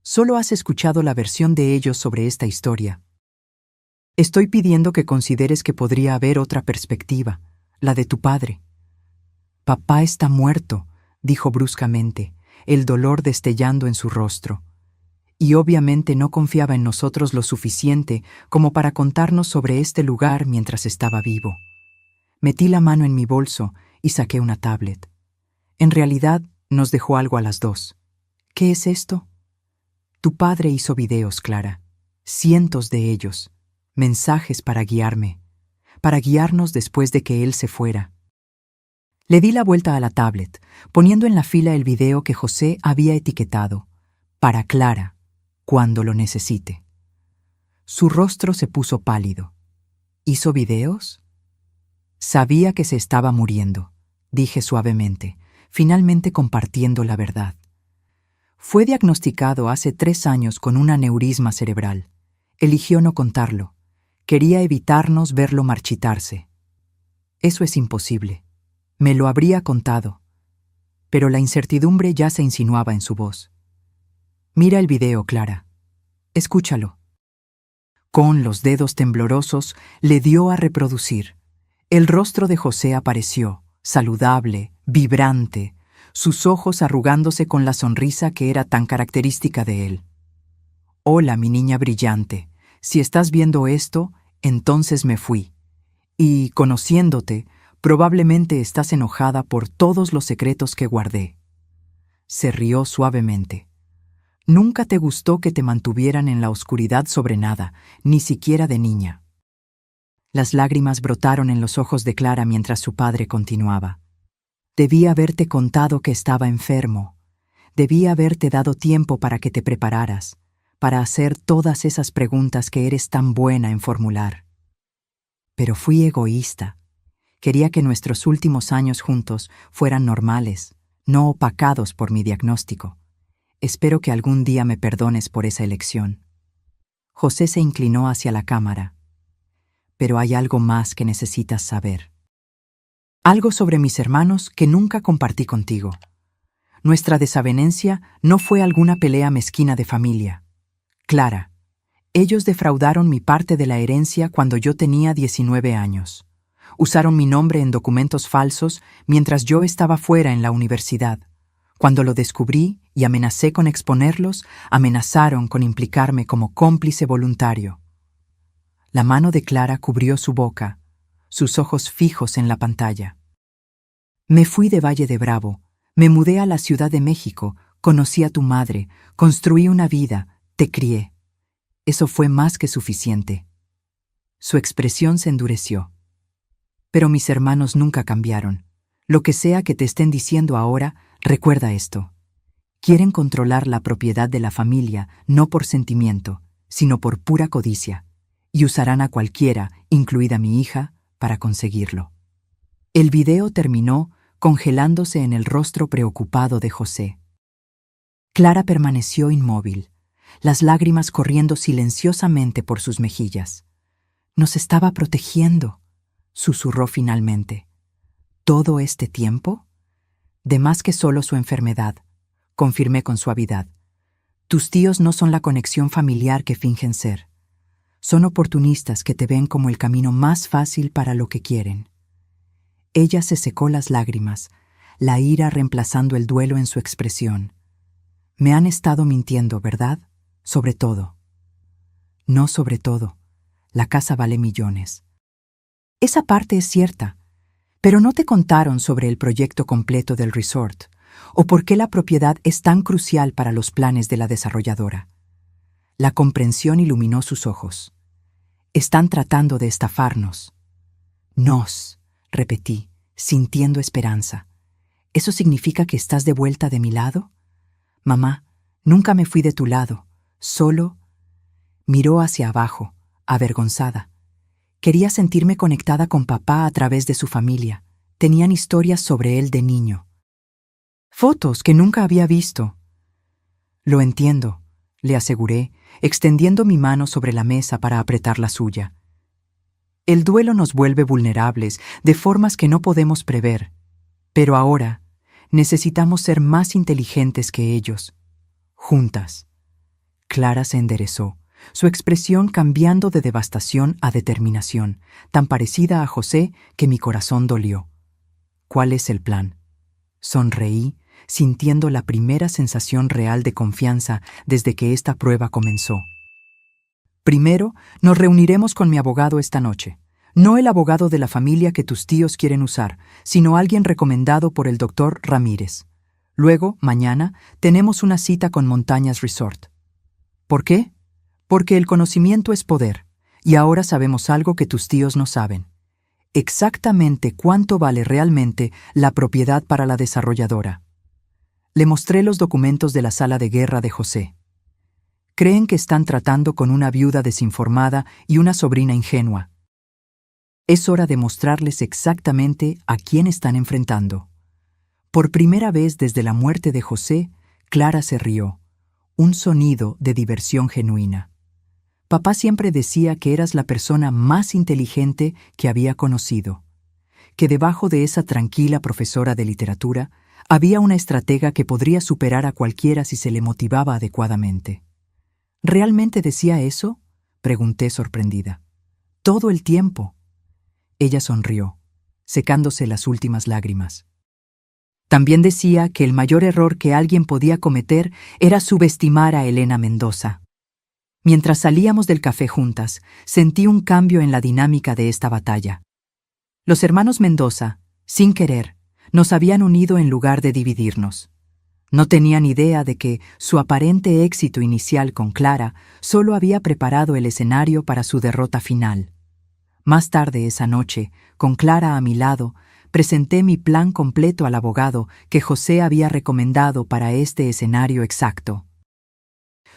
Solo has escuchado la versión de ellos sobre esta historia. Estoy pidiendo que consideres que podría haber otra perspectiva, la de tu padre. Papá está muerto, dijo bruscamente, el dolor destellando en su rostro. Y obviamente no confiaba en nosotros lo suficiente como para contarnos sobre este lugar mientras estaba vivo. Metí la mano en mi bolso y saqué una tablet. En realidad, nos dejó algo a las 2. ¿Qué es esto? Tu padre hizo videos, Clara. Cientos de ellos. Mensajes para guiarme. Para guiarnos después de que él se fuera. Le di la vuelta a la tablet, poniendo en la fila el video que José había etiquetado. Para Clara, cuando lo necesite. Su rostro se puso pálido. ¿Hizo videos? Sabía que se estaba muriendo, dije suavemente, finalmente compartiendo la verdad. Fue diagnosticado hace 3 años con un aneurisma cerebral. Eligió no contarlo. Quería evitarnos verlo marchitarse. Eso es imposible. Me lo habría contado. Pero la incertidumbre ya se insinuaba en su voz. Mira el video, Clara. Escúchalo. Con los dedos temblorosos, le dio a reproducir. El rostro de José apareció, saludable, vibrante, sus ojos arrugándose con la sonrisa que era tan característica de él. Hola, mi niña brillante. Si estás viendo esto, entonces me fui. Y, conociéndote, probablemente estás enojada por todos los secretos que guardé. Se rió suavemente. Nunca te gustó que te mantuvieran en la oscuridad sobre nada, ni siquiera de niña. Las lágrimas brotaron en los ojos de Clara mientras su padre continuaba. Debí haberte contado que estaba enfermo. Debí haberte dado tiempo para que te prepararas, para hacer todas esas preguntas que eres tan buena en formular. Pero fui egoísta. Quería que nuestros últimos años juntos fueran normales, no opacados por mi diagnóstico. Espero que algún día me perdones por esa elección. José se inclinó hacia la cámara. Pero hay algo más que necesitas saber. Algo sobre mis hermanos que nunca compartí contigo. Nuestra desavenencia no fue alguna pelea mezquina de familia. Clara, ellos defraudaron mi parte de la herencia cuando yo tenía 19 años. Usaron mi nombre en documentos falsos mientras yo estaba fuera en la universidad. Cuando lo descubrí y amenacé con exponerlos, amenazaron con implicarme como cómplice voluntario. La mano de Clara cubrió su boca, sus ojos fijos en la pantalla. Me fui de Valle de Bravo, me mudé a la Ciudad de México, conocí a tu madre, construí una vida, te crié. Eso fue más que suficiente. Su expresión se endureció. Pero mis hermanos nunca cambiaron. Lo que sea que te estén diciendo ahora, recuerda esto. Quieren controlar la propiedad de la familia no por sentimiento, sino por pura codicia, y usarán a cualquiera, incluida mi hija, para conseguirlo. El video terminó congelándose en el rostro preocupado de José. Clara permaneció inmóvil, las lágrimas corriendo silenciosamente por sus mejillas. «Nos estaba protegiendo», susurró finalmente. «¿Todo este tiempo?» «De más que solo su enfermedad», confirmé con suavidad. «Tus tíos no son la conexión familiar que fingen ser. Son oportunistas que te ven como el camino más fácil para lo que quieren». Ella se secó las lágrimas, la ira reemplazando el duelo en su expresión. «Me han estado mintiendo, ¿verdad? Sobre todo». «No sobre todo. La casa vale millones». «Esa parte es cierta, pero no te contaron sobre el proyecto completo del resort o por qué la propiedad es tan crucial para los planes de la desarrolladora». La comprensión iluminó sus ojos. «Están tratando de estafarnos». «Nos», repetí, sintiendo esperanza. «¿Eso significa que estás de vuelta de mi lado?» «Mamá, nunca me fui de tu lado, solo…» Miró hacia abajo, avergonzada. Quería sentirme conectada con papá a través de su familia. Tenían historias sobre él de niño. Fotos que nunca había visto. «Lo entiendo», le aseguré, extendiendo mi mano sobre la mesa para apretar la suya. «El duelo nos vuelve vulnerables de formas que no podemos prever. Pero ahora necesitamos ser más inteligentes que ellos. Juntas». Clara se enderezó, su expresión cambiando de devastación a determinación, tan parecida a José que mi corazón dolió. «¿Cuál es el plan?». Sonreí, sintiendo la primera sensación real de confianza desde que esta prueba comenzó. «Primero, nos reuniremos con mi abogado esta noche. No el abogado de la familia que tus tíos quieren usar, sino alguien recomendado por el doctor Ramírez. Luego, mañana, tenemos una cita con Montañas Resort». «¿Por qué?». «Porque el conocimiento es poder, y ahora sabemos algo que tus tíos no saben. Exactamente cuánto vale realmente la propiedad para la desarrolladora». Le mostré los documentos de la sala de guerra de José. «Creen que están tratando con una viuda desinformada y una sobrina ingenua. Es hora de mostrarles exactamente a quién están enfrentando». Por primera vez desde la muerte de José, Clara se rió, un sonido de diversión genuina. «Papá siempre decía que eras la persona más inteligente que había conocido, que debajo de esa tranquila profesora de literatura había una estratega que podría superar a cualquiera si se le motivaba adecuadamente». «¿Realmente decía eso?», pregunté sorprendida. «Todo el tiempo». Ella sonrió, secándose las últimas lágrimas. «También decía que el mayor error que alguien podía cometer era subestimar a Elena Mendoza». Mientras salíamos del café juntas, sentí un cambio en la dinámica de esta batalla. Los hermanos Mendoza, sin querer, nos habían unido en lugar de dividirnos. No tenían idea de que su aparente éxito inicial con Clara solo había preparado el escenario para su derrota final. Más tarde esa noche, con Clara a mi lado, presenté mi plan completo al abogado que José había recomendado para este escenario exacto.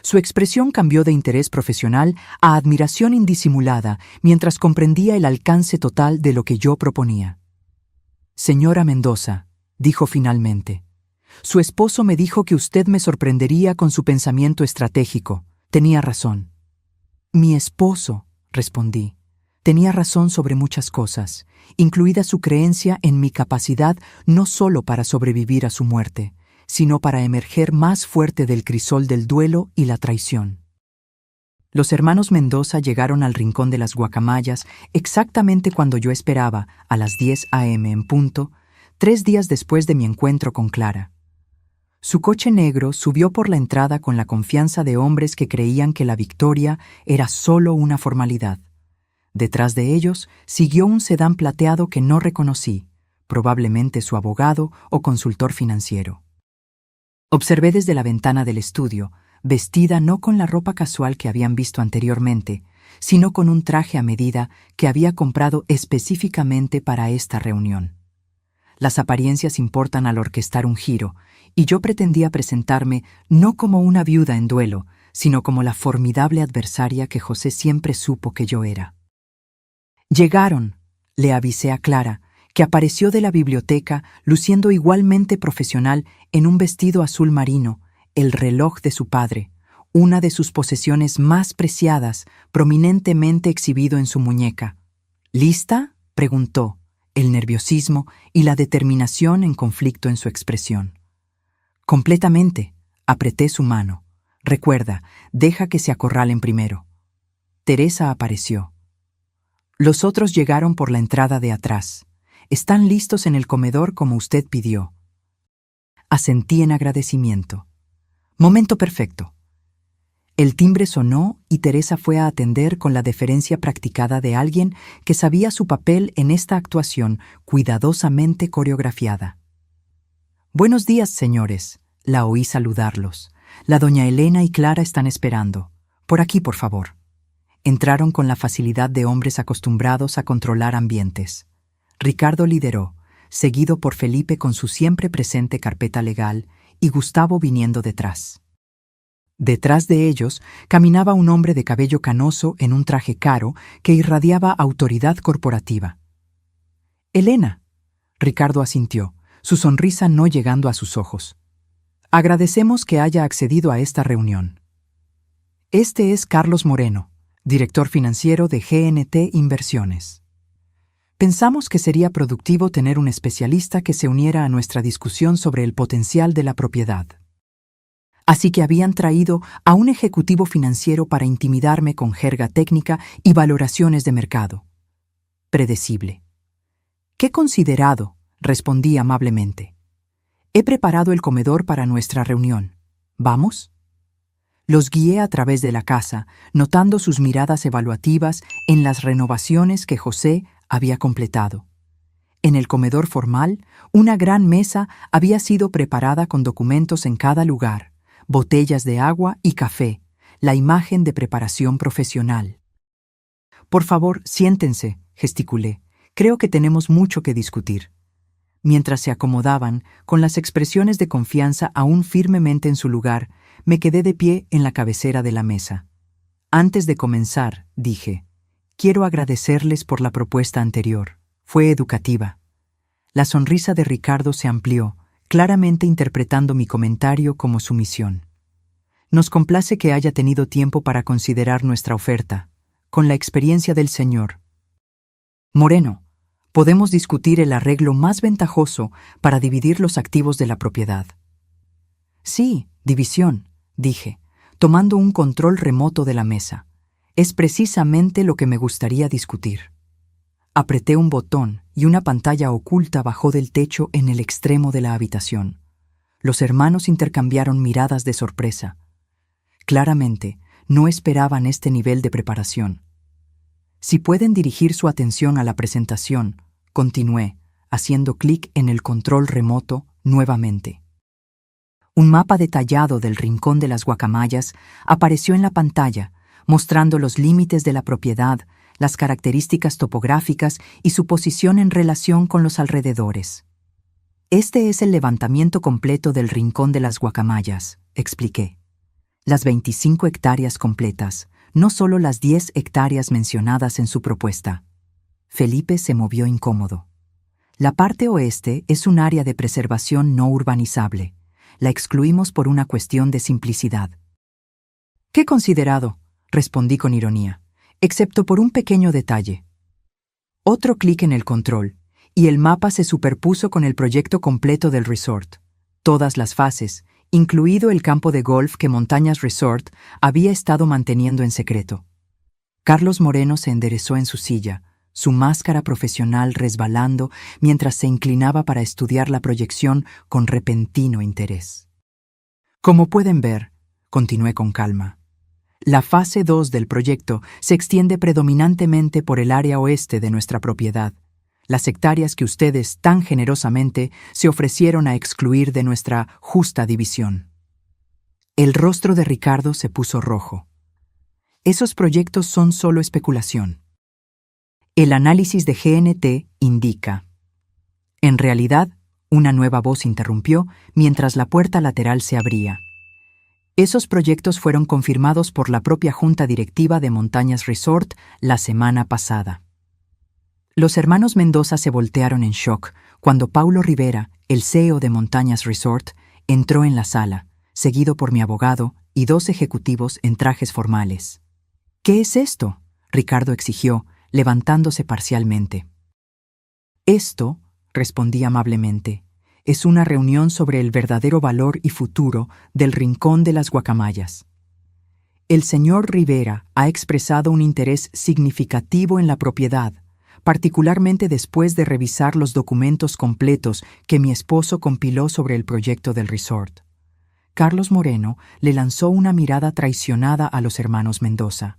Su expresión cambió de interés profesional a admiración indisimulada mientras comprendía el alcance total de lo que yo proponía. «Señora Mendoza», dijo finalmente, «su esposo me dijo que usted me sorprendería con su pensamiento estratégico. Tenía razón». «Mi esposo», respondí, «tenía razón sobre muchas cosas, incluida su creencia en mi capacidad no solo para sobrevivir a su muerte, sino para emerger más fuerte del crisol del duelo y la traición». Los hermanos Mendoza llegaron al rincón de las guacamayas exactamente cuando yo esperaba, a las 10 a.m. en punto, 3 días después de mi encuentro con Clara. Su coche negro subió por la entrada con la confianza de hombres que creían que la victoria era solo una formalidad. Detrás de ellos siguió un sedán plateado que no reconocí, probablemente su abogado o consultor financiero. Observé desde la ventana del estudio, vestida no con la ropa casual que habían visto anteriormente, sino con un traje a medida que había comprado específicamente para esta reunión. Las apariencias importan al orquestar un giro, y yo pretendía presentarme no como una viuda en duelo, sino como la formidable adversaria que José siempre supo que yo era. Llegaron, le avisé a Clara, que apareció de la biblioteca luciendo igualmente profesional en un vestido azul marino, el reloj de su padre, una de sus posesiones más preciadas, prominentemente exhibido en su muñeca. ¿Lista?, preguntó, el nerviosismo y la determinación en conflicto en su expresión. Completamente, apreté su mano. Recuerda, deja que se acorralen primero. Teresa apareció. Los otros llegaron por la entrada de atrás. Están listos en el comedor como usted pidió. Asentí en agradecimiento. Momento perfecto. El timbre sonó y Teresa fue a atender con la deferencia practicada de alguien que sabía su papel en esta actuación cuidadosamente coreografiada. «Buenos días, señores», la oí saludarlos. «La doña Elena y Clara están esperando. Por aquí, por favor». Entraron con la facilidad de hombres acostumbrados a controlar ambientes. Ricardo lideró, seguido por Felipe con su siempre presente carpeta legal y Gustavo viniendo detrás. Detrás de ellos caminaba un hombre de cabello canoso en un traje caro que irradiaba autoridad corporativa. «Elena», Ricardo asintió, su sonrisa no llegando a sus ojos. «Agradecemos que haya accedido a esta reunión. Este es Carlos Moreno, director financiero de GNT Inversiones. Pensamos que sería productivo tener un especialista que se uniera a nuestra discusión sobre el potencial de la propiedad. Así que habían traído a un ejecutivo financiero para intimidarme con jerga técnica y valoraciones de mercado. Predecible. «Qué considerado», respondí amablemente. «He preparado el comedor para nuestra reunión. ¿Vamos?». Los guié a través de la casa, notando sus miradas evaluativas en las renovaciones que José había completado. En el comedor formal, una gran mesa había sido preparada con documentos en cada lugar, botellas de agua y café, la imagen de preparación profesional. «Por favor, siéntense», gesticulé. «Creo que tenemos mucho que discutir». Mientras se acomodaban, con las expresiones de confianza aún firmemente en su lugar, me quedé de pie en la cabecera de la mesa. «Antes de comenzar», dije, «quiero agradecerles por la propuesta anterior. Fue educativa». La sonrisa de Ricardo se amplió, claramente interpretando mi comentario como sumisión. «Nos complace que haya tenido tiempo para considerar nuestra oferta. Con la experiencia del señor Moreno, podemos discutir el arreglo más ventajoso para dividir los activos de la propiedad». «Sí, división», dije, tomando un control remoto de la mesa. «Es precisamente lo que me gustaría discutir». Apreté un botón y una pantalla oculta bajó del techo en el extremo de la habitación. Los hermanos intercambiaron miradas de sorpresa. Claramente, no esperaban este nivel de preparación. «Si pueden dirigir su atención a la presentación», continué, haciendo clic en el control remoto nuevamente. Un mapa detallado del Rincón de las Guacamayas apareció en la pantalla, mostrando los límites de la propiedad, las características topográficas y su posición en relación con los alrededores. «Este es el levantamiento completo del Rincón de las Guacamayas», expliqué. «Las 25 hectáreas completas, no solo las 10 hectáreas mencionadas en su propuesta». Felipe se movió incómodo. «La parte oeste es un área de preservación no urbanizable. La excluimos por una cuestión de simplicidad». «Qué considerado», respondí con ironía, «excepto por un pequeño detalle». Otro clic en el control, y el mapa se superpuso con el proyecto completo del resort. Todas las fases, incluido el campo de golf que Montañas Resort había estado manteniendo en secreto. Carlos Moreno se enderezó en su silla, su máscara profesional resbalando mientras se inclinaba para estudiar la proyección con repentino interés. «Como pueden ver», continué con calma, «la fase 2 del proyecto se extiende predominantemente por el área oeste de nuestra propiedad, las hectáreas que ustedes tan generosamente se ofrecieron a excluir de nuestra justa división». El rostro de Ricardo se puso rojo. «Esos proyectos son solo especulación. El análisis de GNT indica». En realidad, una nueva voz interrumpió mientras la puerta lateral se abría. Esos proyectos fueron confirmados por la propia junta directiva de Montañas Resort la semana pasada. Los hermanos Mendoza se voltearon en shock cuando Paulo Rivera, el CEO de Montañas Resort, entró en la sala, seguido por mi abogado y 2 ejecutivos en trajes formales. «¿Qué es esto?», Ricardo exigió, levantándose parcialmente. «Esto», respondí amablemente, «es una reunión sobre el verdadero valor y futuro del Rincón de las Guacamayas. El señor Rivera ha expresado un interés significativo en la propiedad, particularmente después de revisar los documentos completos que mi esposo compiló sobre el proyecto del resort». Carlos Moreno le lanzó una mirada traicionada a los hermanos Mendoza.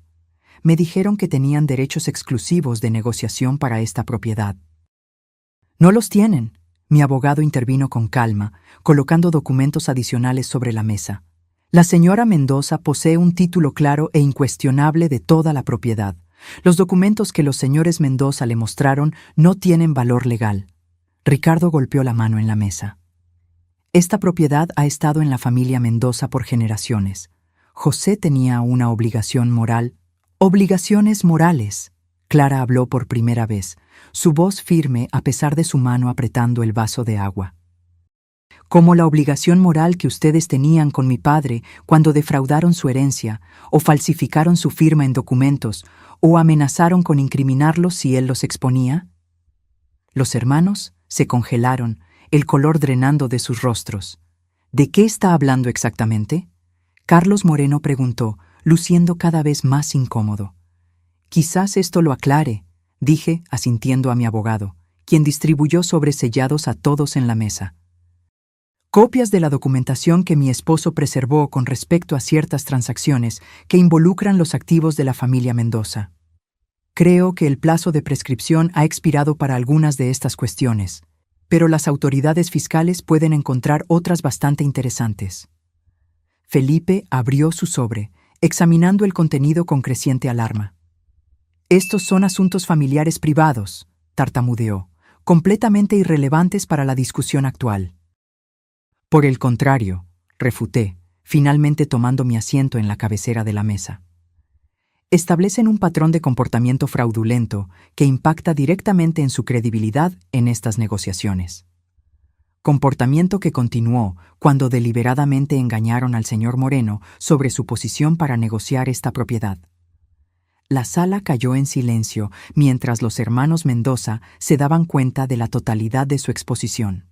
Me dijeron que tenían derechos exclusivos de negociación para esta propiedad. «No los tienen», mi abogado intervino con calma, colocando documentos adicionales sobre la mesa. «La señora Mendoza posee un título claro e incuestionable de toda la propiedad. Los documentos que los señores Mendoza le mostraron no tienen valor legal». Ricardo golpeó la mano en la mesa. «Esta propiedad ha estado en la familia Mendoza por generaciones. José tenía una obligación moral». «Obligaciones morales», Clara habló por primera vez, su voz firme a pesar de su mano apretando el vaso de agua. «Como la obligación moral que ustedes tenían con mi padre cuando defraudaron su herencia, o falsificaron su firma en documentos, o amenazaron con incriminarlo si él los exponía». Los hermanos se congelaron, el color drenando de sus rostros. «¿De qué está hablando exactamente?», Carlos Moreno preguntó, luciendo cada vez más incómodo. «Quizás esto lo aclare», dije, asintiendo a mi abogado, quien distribuyó sobresellados a todos en la mesa. «Copias de la documentación que mi esposo preservó con respecto a ciertas transacciones que involucran los activos de la familia Mendoza. Creo que el plazo de prescripción ha expirado para algunas de estas cuestiones, pero las autoridades fiscales pueden encontrar otras bastante interesantes». Felipe abrió su sobre, examinando el contenido con creciente alarma. «Estos son asuntos familiares privados», tartamudeó, «completamente irrelevantes para la discusión actual». «Por el contrario», refuté, finalmente tomando mi asiento en la cabecera de la mesa. «Establecen un patrón de comportamiento fraudulento que impacta directamente en su credibilidad en estas negociaciones. Comportamiento que continuó cuando deliberadamente engañaron al señor Moreno sobre su posición para negociar esta propiedad». La sala cayó en silencio mientras los hermanos Mendoza se daban cuenta de la totalidad de su exposición.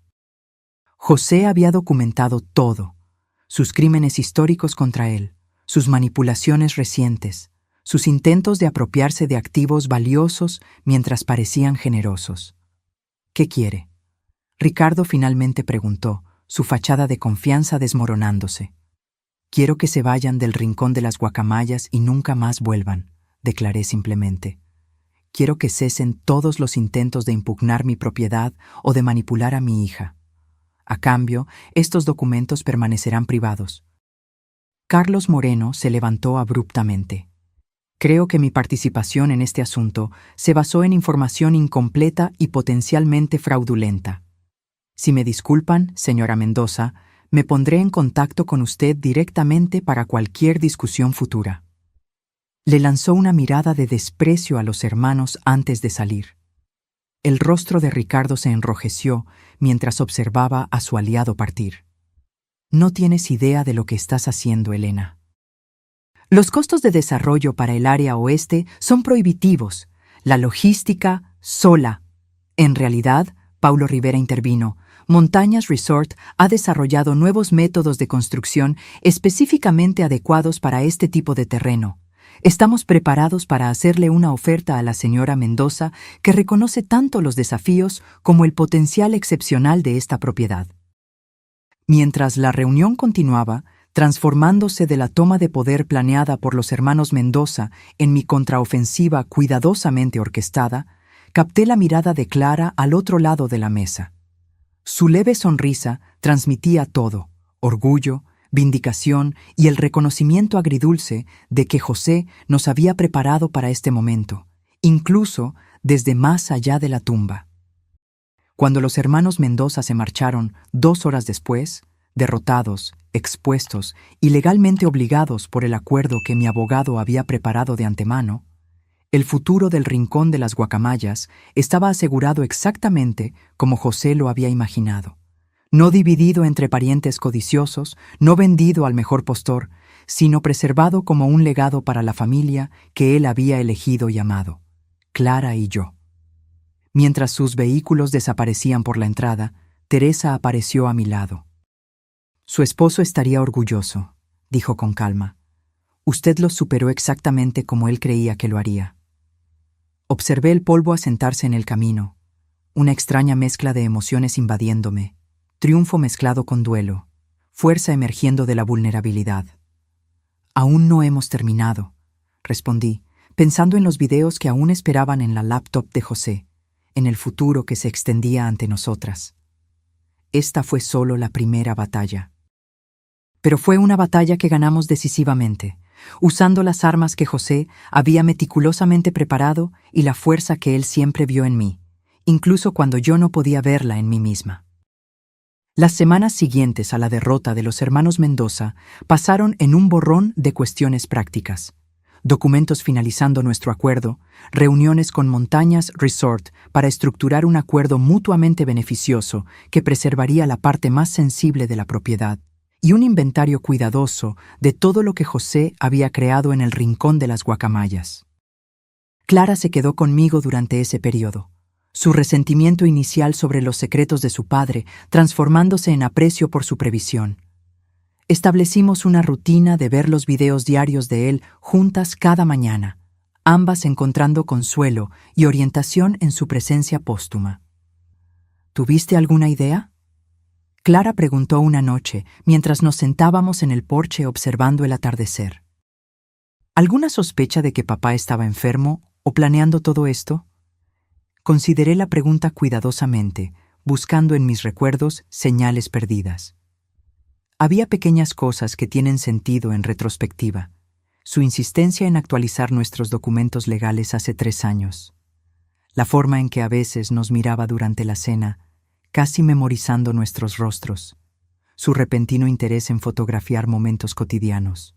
José había documentado todo: sus crímenes históricos contra él, sus manipulaciones recientes, sus intentos de apropiarse de activos valiosos mientras parecían generosos. «¿Qué quiere?», Ricardo finalmente preguntó, su fachada de confianza desmoronándose. «Quiero que se vayan del Rincón de las Guacamayas y nunca más vuelvan», declaré simplemente. «Quiero que cesen todos los intentos de impugnar mi propiedad o de manipular a mi hija. A cambio, estos documentos permanecerán privados». Carlos Moreno se levantó abruptamente. «Creo que mi participación en este asunto se basó en información incompleta y potencialmente fraudulenta. Si me disculpan, señora Mendoza, me pondré en contacto con usted directamente para cualquier discusión futura». Le lanzó una mirada de desprecio a los hermanos antes de salir. El rostro de Ricardo se enrojeció mientras observaba a su aliado partir. «No tienes idea de lo que estás haciendo, Elena. Los costos de desarrollo para el área oeste son prohibitivos. La logística, sola». «En realidad», Paulo Rivera intervino, «Montañas Resort ha desarrollado nuevos métodos de construcción específicamente adecuados para este tipo de terreno. Estamos preparados para hacerle una oferta a la señora Mendoza que reconoce tanto los desafíos como el potencial excepcional de esta propiedad». Mientras la reunión continuaba, transformándose de la toma de poder planeada por los hermanos Mendoza en mi contraofensiva cuidadosamente orquestada, capté la mirada de Clara al otro lado de la mesa. Su leve sonrisa transmitía todo: orgullo, vindicación y el reconocimiento agridulce de que José nos había preparado para este momento, incluso desde más allá de la tumba. Cuando los hermanos Mendoza se marcharon 2 horas después, derrotados, expuestos y legalmente obligados por el acuerdo que mi abogado había preparado de antemano, el futuro del Rincón de las Guacamayas estaba asegurado exactamente como José lo había imaginado. No dividido entre parientes codiciosos, no vendido al mejor postor, sino preservado como un legado para la familia que él había elegido y amado, Clara y yo. Mientras sus vehículos desaparecían por la entrada, Teresa apareció a mi lado. Su esposo estaría orgulloso, dijo con calma. Usted lo superó exactamente como él creía que lo haría. Observé el polvo asentarse en el camino, una extraña mezcla de emociones invadiéndome, triunfo mezclado con duelo, fuerza emergiendo de la vulnerabilidad. Aún no hemos terminado, respondí, pensando en los videos que aún esperaban en la laptop de José, en el futuro que se extendía ante nosotras. Esta fue solo la primera batalla. Pero fue una batalla que ganamos decisivamente, usando las armas que José había meticulosamente preparado y la fuerza que él siempre vio en mí, incluso cuando yo no podía verla en mí misma. Las semanas siguientes a la derrota de los hermanos Mendoza pasaron en un borrón de cuestiones prácticas. Documentos finalizando nuestro acuerdo, reuniones con Montañas Resort para estructurar un acuerdo mutuamente beneficioso que preservaría la parte más sensible de la propiedad, y un inventario cuidadoso de todo lo que José había creado en el Rincón de las Guacamayas. Clara se quedó conmigo durante ese periodo, su resentimiento inicial sobre los secretos de su padre transformándose en aprecio por su previsión. Establecimos una rutina de ver los videos diarios de él juntas cada mañana, ambas encontrando consuelo y orientación en su presencia póstuma. ¿Tuviste alguna idea?, Clara preguntó una noche mientras nos sentábamos en el porche observando el atardecer. ¿Alguna sospecha de que papá estaba enfermo o planeando todo esto? Consideré la pregunta cuidadosamente, buscando en mis recuerdos señales perdidas. Había pequeñas cosas que tienen sentido en retrospectiva. Su insistencia en actualizar nuestros documentos legales hace 3 años. La forma en que a veces nos miraba durante la cena, casi memorizando nuestros rostros. Su repentino interés en fotografiar momentos cotidianos.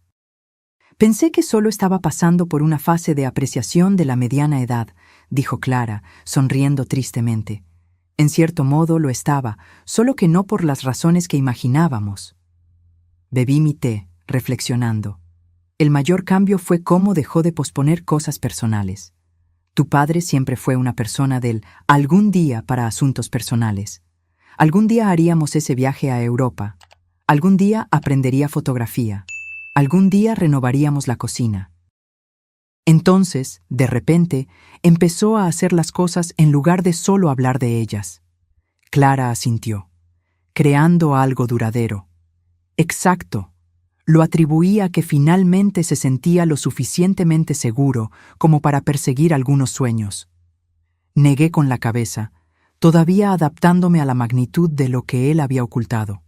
Pensé que solo estaba pasando por una fase de apreciación de la mediana edad, dijo Clara, sonriendo tristemente. En cierto modo lo estaba, solo que no por las razones que imaginábamos. Bebí mi té, reflexionando. El mayor cambio fue cómo dejó de posponer cosas personales. Tu padre siempre fue una persona del algún día para asuntos personales. Algún día haríamos ese viaje a Europa. Algún día aprendería fotografía. Algún día renovaríamos la cocina. Entonces, de repente, empezó a hacer las cosas en lugar de solo hablar de ellas. Clara asintió, creando algo duradero. Exacto. Lo atribuía a que finalmente se sentía lo suficientemente seguro como para perseguir algunos sueños. Negué con la cabeza, todavía adaptándome a la magnitud de lo que él había ocultado.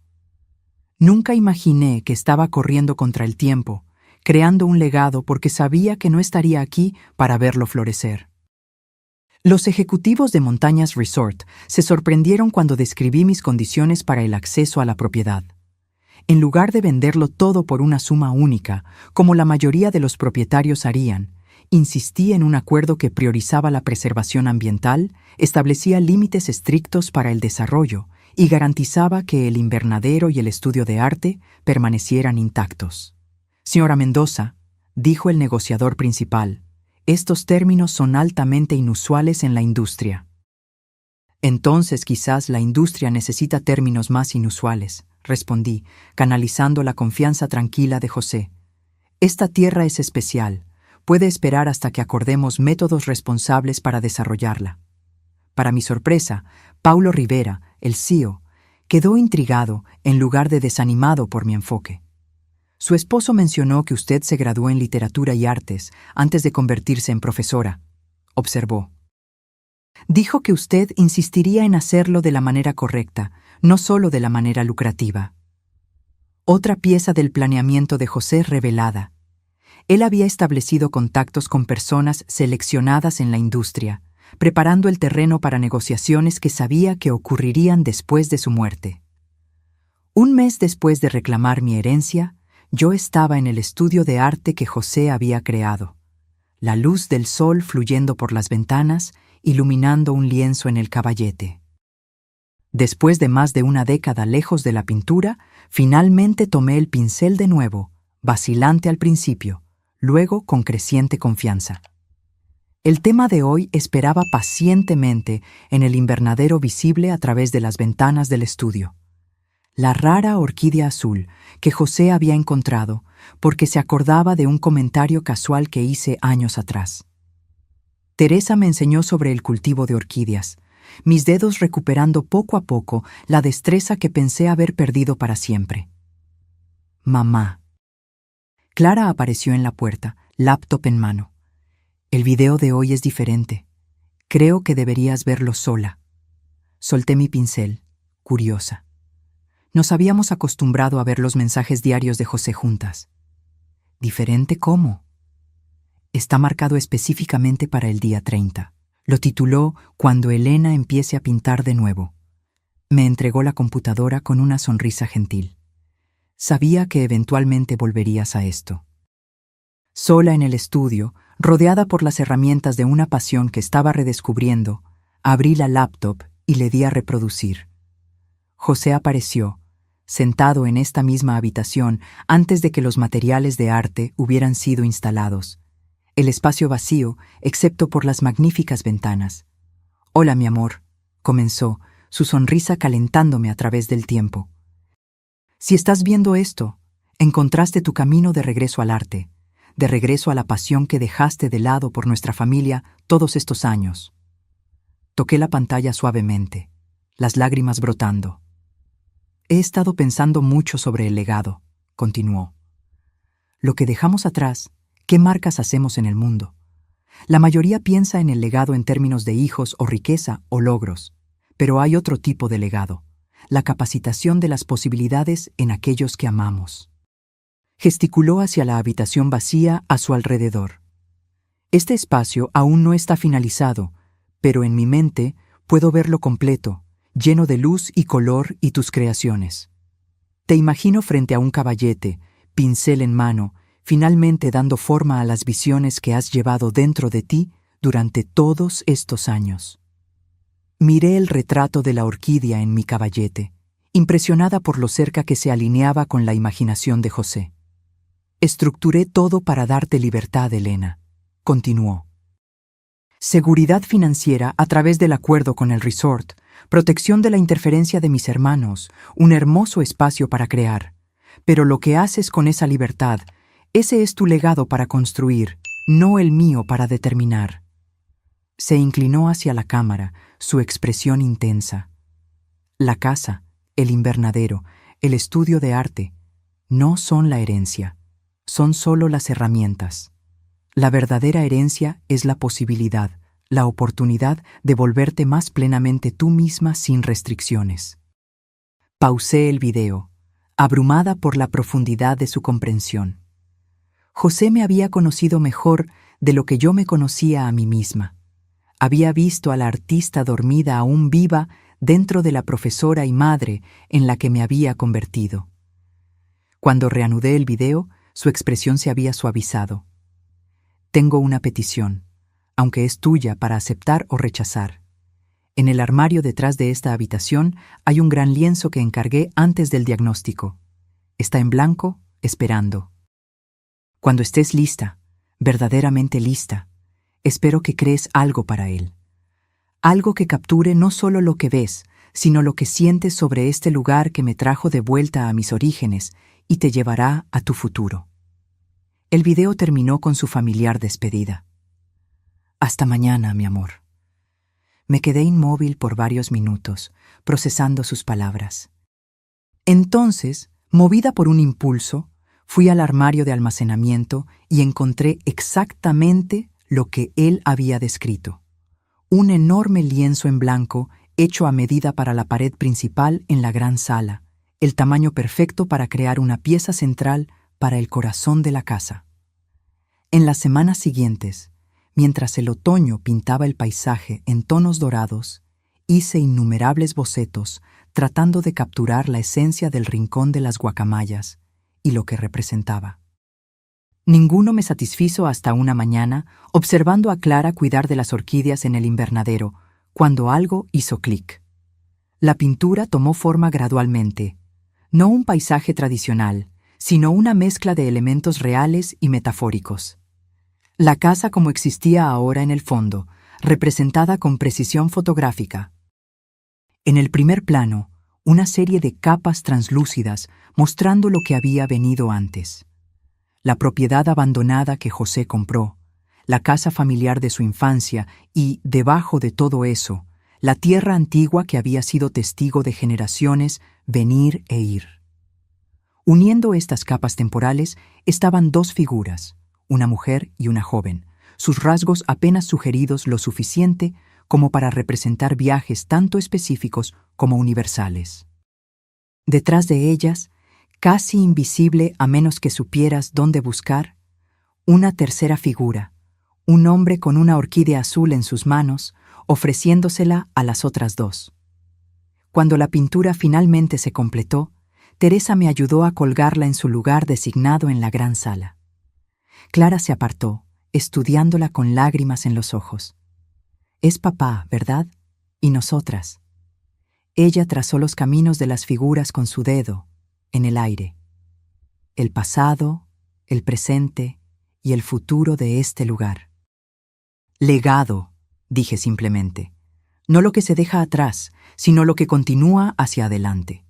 Nunca imaginé que estaba corriendo contra el tiempo, creando un legado porque sabía que no estaría aquí para verlo florecer. Los ejecutivos de Montañas Resort se sorprendieron cuando describí mis condiciones para el acceso a la propiedad. En lugar de venderlo todo por una suma única, como la mayoría de los propietarios harían, insistí en un acuerdo que priorizaba la preservación ambiental, establecía límites estrictos para el desarrollo y garantizaba que el invernadero y el estudio de arte permanecieran intactos. Señora Mendoza, dijo el negociador principal, estos términos son altamente inusuales en la industria. Entonces quizás la industria necesita términos más inusuales, respondí, canalizando la confianza tranquila de José. Esta tierra es especial. Puede esperar hasta que acordemos métodos responsables para desarrollarla. Para mi sorpresa, Paulo Rivera, el CEO, quedó intrigado en lugar de desanimado por mi enfoque. Su esposo mencionó que usted se graduó en literatura y artes antes de convertirse en profesora, observó. Dijo que usted insistiría en hacerlo de la manera correcta, no solo de la manera lucrativa. Otra pieza del planeamiento de José revelada. Él había establecido contactos con personas seleccionadas en la industria, preparando el terreno para negociaciones que sabía que ocurrirían después de su muerte. Un mes después de reclamar mi herencia, yo estaba en el estudio de arte que José había creado. La luz del sol fluyendo por las ventanas, iluminando un lienzo en el caballete. Después de más de una década lejos de la pintura, finalmente tomé el pincel de nuevo, vacilante al principio, luego con creciente confianza. El tema de hoy esperaba pacientemente en el invernadero visible a través de las ventanas del estudio. La rara orquídea azul que José había encontrado porque se acordaba de un comentario casual que hice años atrás. Teresa me enseñó sobre el cultivo de orquídeas, mis dedos recuperando poco a poco la destreza que pensé haber perdido para siempre. Mamá. Clara apareció en la puerta, laptop en mano. El video de hoy es diferente. Creo que deberías verlo sola. Solté mi pincel, curiosa. Nos habíamos acostumbrado a ver los mensajes diarios de José juntas. ¿Diferente cómo? Está marcado específicamente para el día 30. Lo tituló Cuando Elena empiece a pintar de nuevo. Me entregó la computadora con una sonrisa gentil. Sabía que eventualmente volverías a esto. Sola en el estudio, rodeada por las herramientas de una pasión que estaba redescubriendo, abrí la laptop y le di a reproducir. José apareció, sentado en esta misma habitación antes de que los materiales de arte hubieran sido instalados. El espacio vacío, excepto por las magníficas ventanas. «Hola, mi amor», comenzó, su sonrisa calentándome a través del tiempo. «Si estás viendo esto, encontraste tu camino de regreso al arte, de regreso a la pasión que dejaste de lado por nuestra familia todos estos años». Toqué la pantalla suavemente, las lágrimas brotando. «He estado pensando mucho sobre el legado», continuó. «Lo que dejamos atrás, ¿qué marcas hacemos en el mundo? La mayoría piensa en el legado en términos de hijos o riqueza o logros, pero hay otro tipo de legado, la capacitación de las posibilidades en aquellos que amamos». Gesticuló hacia la habitación vacía a su alrededor. «Este espacio aún no está finalizado, pero en mi mente puedo verlo completo, lleno de luz y color y tus creaciones. Te imagino frente a un caballete, pincel en mano, finalmente dando forma a las visiones que has llevado dentro de ti durante todos estos años». Miré el retrato de la orquídea en mi caballete, impresionada por lo cerca que se alineaba con la imaginación de José. «Estructuré todo para darte libertad, Elena», continuó. «Seguridad financiera a través del acuerdo con el resort, protección de la interferencia de mis hermanos, un hermoso espacio para crear. Pero lo que haces con esa libertad, ese es tu legado para construir, no el mío para determinar». Se inclinó hacia la cámara, su expresión intensa. La casa, el invernadero, el estudio de arte, no son la herencia, son solo las herramientas. La verdadera herencia es la posibilidad, la oportunidad de volverte más plenamente tú misma sin restricciones. Pausé el video, abrumada por la profundidad de su comprensión. José me había conocido mejor de lo que yo me conocía a mí misma. Había visto a la artista dormida aún viva dentro de la profesora y madre en la que me había convertido. Cuando reanudé el video, su expresión se había suavizado. «Tengo una petición, aunque es tuya para aceptar o rechazar. En el armario detrás de esta habitación hay un gran lienzo que encargué antes del diagnóstico. Está en blanco, esperando. Cuando estés lista, verdaderamente lista, espero que crees algo para él. Algo que capture no solo lo que ves, sino lo que sientes sobre este lugar que me trajo de vuelta a mis orígenes y te llevará a tu futuro». El video terminó con su familiar despedida. «Hasta mañana, mi amor». Me quedé inmóvil por varios minutos, procesando sus palabras. Entonces, movida por un impulso, fui al armario de almacenamiento y encontré exactamente lo que él había descrito. Un enorme lienzo en blanco hecho a medida para la pared principal en la gran sala, el tamaño perfecto para crear una pieza central para el corazón de la casa. En las semanas siguientes, mientras el otoño pintaba el paisaje en tonos dorados, hice innumerables bocetos tratando de capturar la esencia del rincón de las guacamayas y lo que representaba. Ninguno me satisfizo hasta una mañana, observando a Clara cuidar de las orquídeas en el invernadero, cuando algo hizo clic. La pintura tomó forma gradualmente, no un paisaje tradicional, sino una mezcla de elementos reales y metafóricos. La casa como existía ahora en el fondo, representada con precisión fotográfica. En el primer plano, una serie de capas translúcidas mostrando lo que había venido antes. La propiedad abandonada que José compró, la casa familiar de su infancia y, debajo de todo eso, la tierra antigua que había sido testigo de generaciones venir e ir. Uniendo estas capas temporales estaban dos figuras, una mujer y una joven, sus rasgos apenas sugeridos lo suficiente como para representar viajes tanto específicos como universales. Detrás de ellas, casi invisible a menos que supieras dónde buscar, una tercera figura, un hombre con una orquídea azul en sus manos, ofreciéndosela a las otras dos. Cuando la pintura finalmente se completó, Teresa me ayudó a colgarla en su lugar designado en la gran sala. Clara se apartó, estudiándola con lágrimas en los ojos. Es papá, ¿verdad? Y nosotras. Ella trazó los caminos de las figuras con su dedo, en el aire. El pasado, el presente y el futuro de este lugar. Legado, dije simplemente. No lo que se deja atrás, sino lo que continúa hacia adelante.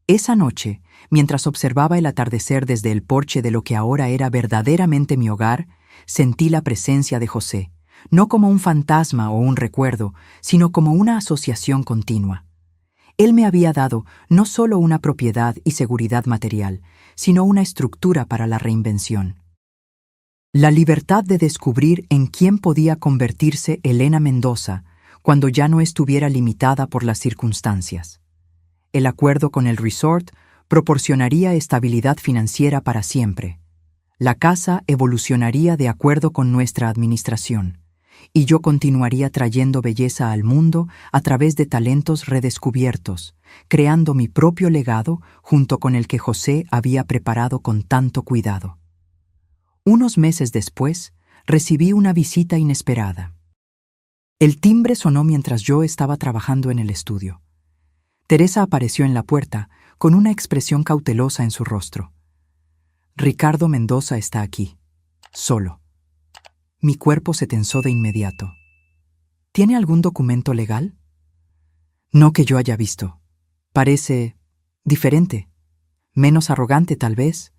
Esa noche, mientras observaba el atardecer desde el porche de lo que ahora era verdaderamente mi hogar, sentí la presencia de José, no como un fantasma o un recuerdo, sino como una asociación continua. Él me había dado no solo una propiedad y seguridad material, sino una estructura para la reinvención. La libertad de descubrir en quién podía convertirse Elena Mendoza cuando ya no estuviera limitada por las circunstancias. El acuerdo con el resort proporcionaría estabilidad financiera para siempre. La casa evolucionaría de acuerdo con nuestra administración, y yo continuaría trayendo belleza al mundo a través de talentos redescubiertos, creando mi propio legado junto con el que José había preparado con tanto cuidado. Unos meses después, recibí una visita inesperada. El timbre sonó mientras yo estaba trabajando en el estudio. Teresa apareció en la puerta, con una expresión cautelosa en su rostro. Ricardo Mendoza está aquí, solo. Mi cuerpo se tensó de inmediato. ¿Tiene algún documento legal? No que yo haya visto. Parece diferente, menos arrogante tal vez.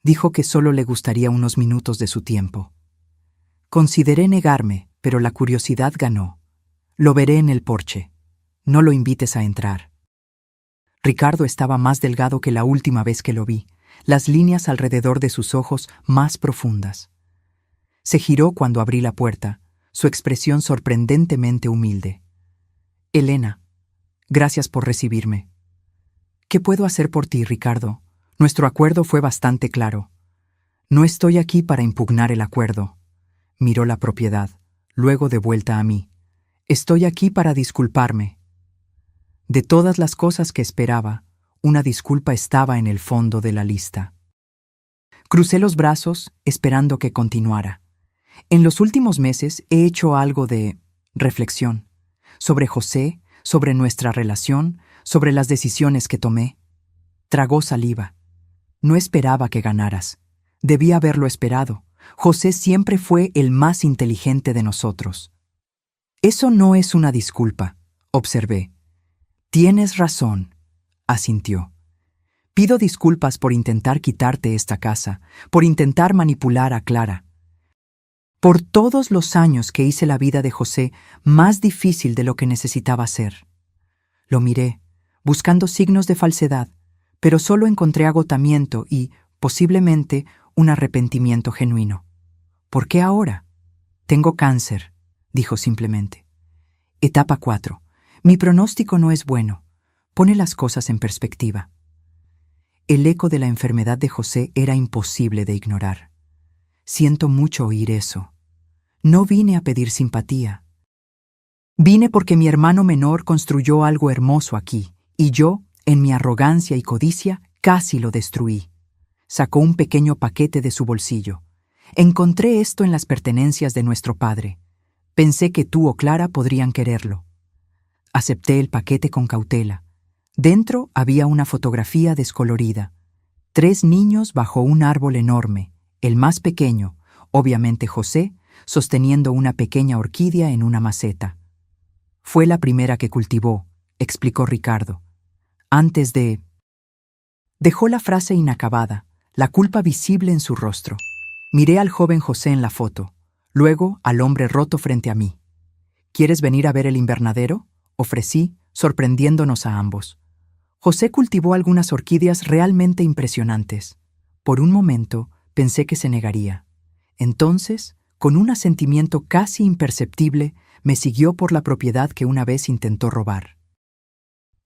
Dijo que solo le gustaría unos minutos de su tiempo. Consideré negarme, pero la curiosidad ganó. Lo veré en el porche. No lo invites a entrar. Ricardo estaba más delgado que la última vez que lo vi, las líneas alrededor de sus ojos más profundas. Se giró cuando abrí la puerta, su expresión sorprendentemente humilde. Elena, gracias por recibirme. ¿Qué puedo hacer por ti, Ricardo? Nuestro acuerdo fue bastante claro. No estoy aquí para impugnar el acuerdo. Miró la propiedad, luego de vuelta a mí. Estoy aquí para disculparme. De todas las cosas que esperaba, una disculpa estaba en el fondo de la lista. Crucé los brazos, esperando que continuara. En los últimos meses he hecho algo de reflexión sobre José, sobre nuestra relación, sobre las decisiones que tomé. Tragó saliva. No esperaba que ganaras. Debí haberlo esperado. José siempre fue el más inteligente de nosotros. Eso no es una disculpa, observé. Tienes razón, asintió. Pido disculpas por intentar quitarte esta casa, por intentar manipular a Clara. Por todos los años que hice la vida de José más difícil de lo que necesitaba ser. Lo miré, buscando signos de falsedad, pero solo encontré agotamiento y, posiblemente, un arrepentimiento genuino. ¿Por qué ahora? Tengo cáncer, dijo simplemente. Etapa 4. Mi pronóstico no es bueno. Pone las cosas en perspectiva. El eco de la enfermedad de José era imposible de ignorar. Siento mucho oír eso. No vine a pedir simpatía. Vine porque mi hermano menor construyó algo hermoso aquí, y yo, en mi arrogancia y codicia, casi lo destruí. Sacó un pequeño paquete de su bolsillo. Encontré esto en las pertenencias de nuestro padre. Pensé que tú o Clara podrían quererlo. Acepté el paquete con cautela. Dentro había una fotografía descolorida. 3 niños bajo un árbol enorme, el más pequeño, obviamente José, sosteniendo una pequeña orquídea en una maceta. Fue la primera que cultivó, explicó Ricardo. Antes de... Dejó la frase inacabada, la culpa visible en su rostro. Miré al joven José en la foto, luego al hombre roto frente a mí. ¿Quieres venir a ver el invernadero?, ofrecí, sorprendiéndonos a ambos. José cultivó algunas orquídeas realmente impresionantes. Por un momento pensé que se negaría. Entonces, con un asentimiento casi imperceptible, me siguió por la propiedad que una vez intentó robar.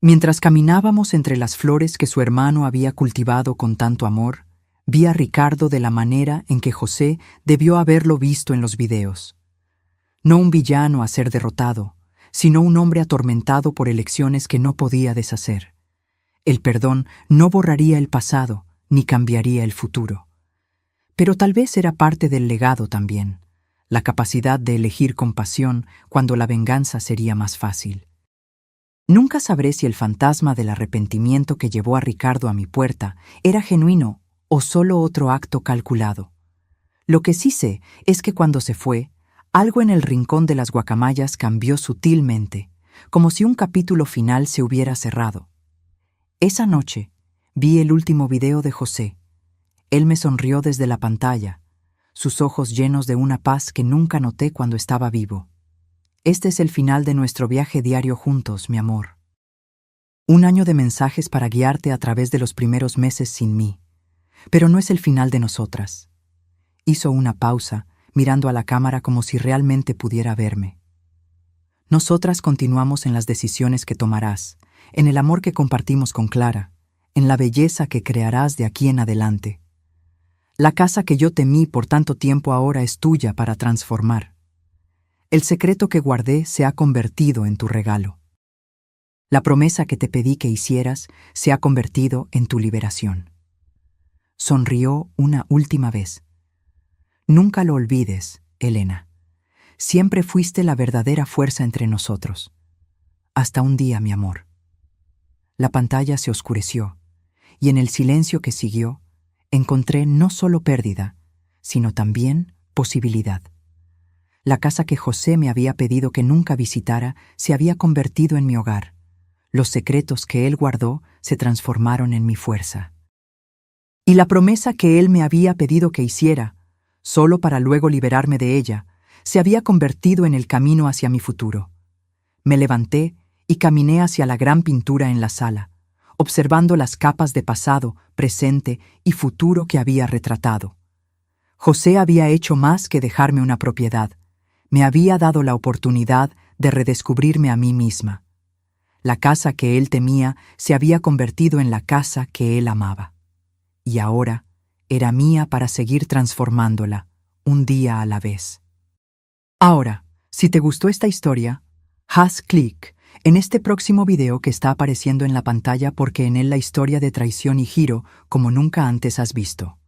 Mientras caminábamos entre las flores que su hermano había cultivado con tanto amor, vi a Ricardo de la manera en que José debió haberlo visto en los videos. No un villano a ser derrotado, sino un hombre atormentado por elecciones que no podía deshacer. El perdón no borraría el pasado, ni cambiaría el futuro. Pero tal vez era parte del legado también, la capacidad de elegir compasión cuando la venganza sería más fácil. Nunca sabré si el fantasma del arrepentimiento que llevó a Ricardo a mi puerta era genuino o solo otro acto calculado. Lo que sí sé es que cuando se fue, algo en el rincón de las guacamayas cambió sutilmente, como si un capítulo final se hubiera cerrado. Esa noche vi el último video de José. Él me sonrió desde la pantalla, sus ojos llenos de una paz que nunca noté cuando estaba vivo. Este es el final de nuestro viaje diario juntos, mi amor. 1 año de mensajes para guiarte a través de los primeros meses sin mí. Pero no es el final de nosotras. Hizo una pausa, mirando a la cámara como si realmente pudiera verme. Nosotras continuamos en las decisiones que tomarás, en el amor que compartimos con Clara, en la belleza que crearás de aquí en adelante. La casa que yo temí por tanto tiempo ahora es tuya para transformar. El secreto que guardé se ha convertido en tu regalo. La promesa que te pedí que hicieras se ha convertido en tu liberación. Sonrió una última vez. Nunca lo olvides, Elena. Siempre fuiste la verdadera fuerza entre nosotros. Hasta un día, mi amor. La pantalla se oscureció, y en el silencio que siguió, encontré no solo pérdida, sino también posibilidad. La casa que José me había pedido que nunca visitara se había convertido en mi hogar. Los secretos que él guardó se transformaron en mi fuerza. Y la promesa que él me había pedido que hiciera, solo para luego liberarme de ella, se había convertido en el camino hacia mi futuro. Me levanté y caminé hacia la gran pintura en la sala, observando las capas de pasado, presente y futuro que había retratado. José había hecho más que dejarme una propiedad. Me había dado la oportunidad de redescubrirme a mí misma. La casa que él temía se había convertido en la casa que él amaba. Y ahora era mía para seguir transformándola, un día a la vez. Ahora, si te gustó esta historia, haz clic en este próximo video que está apareciendo en la pantalla porque en él la historia de traición y giro como nunca antes has visto.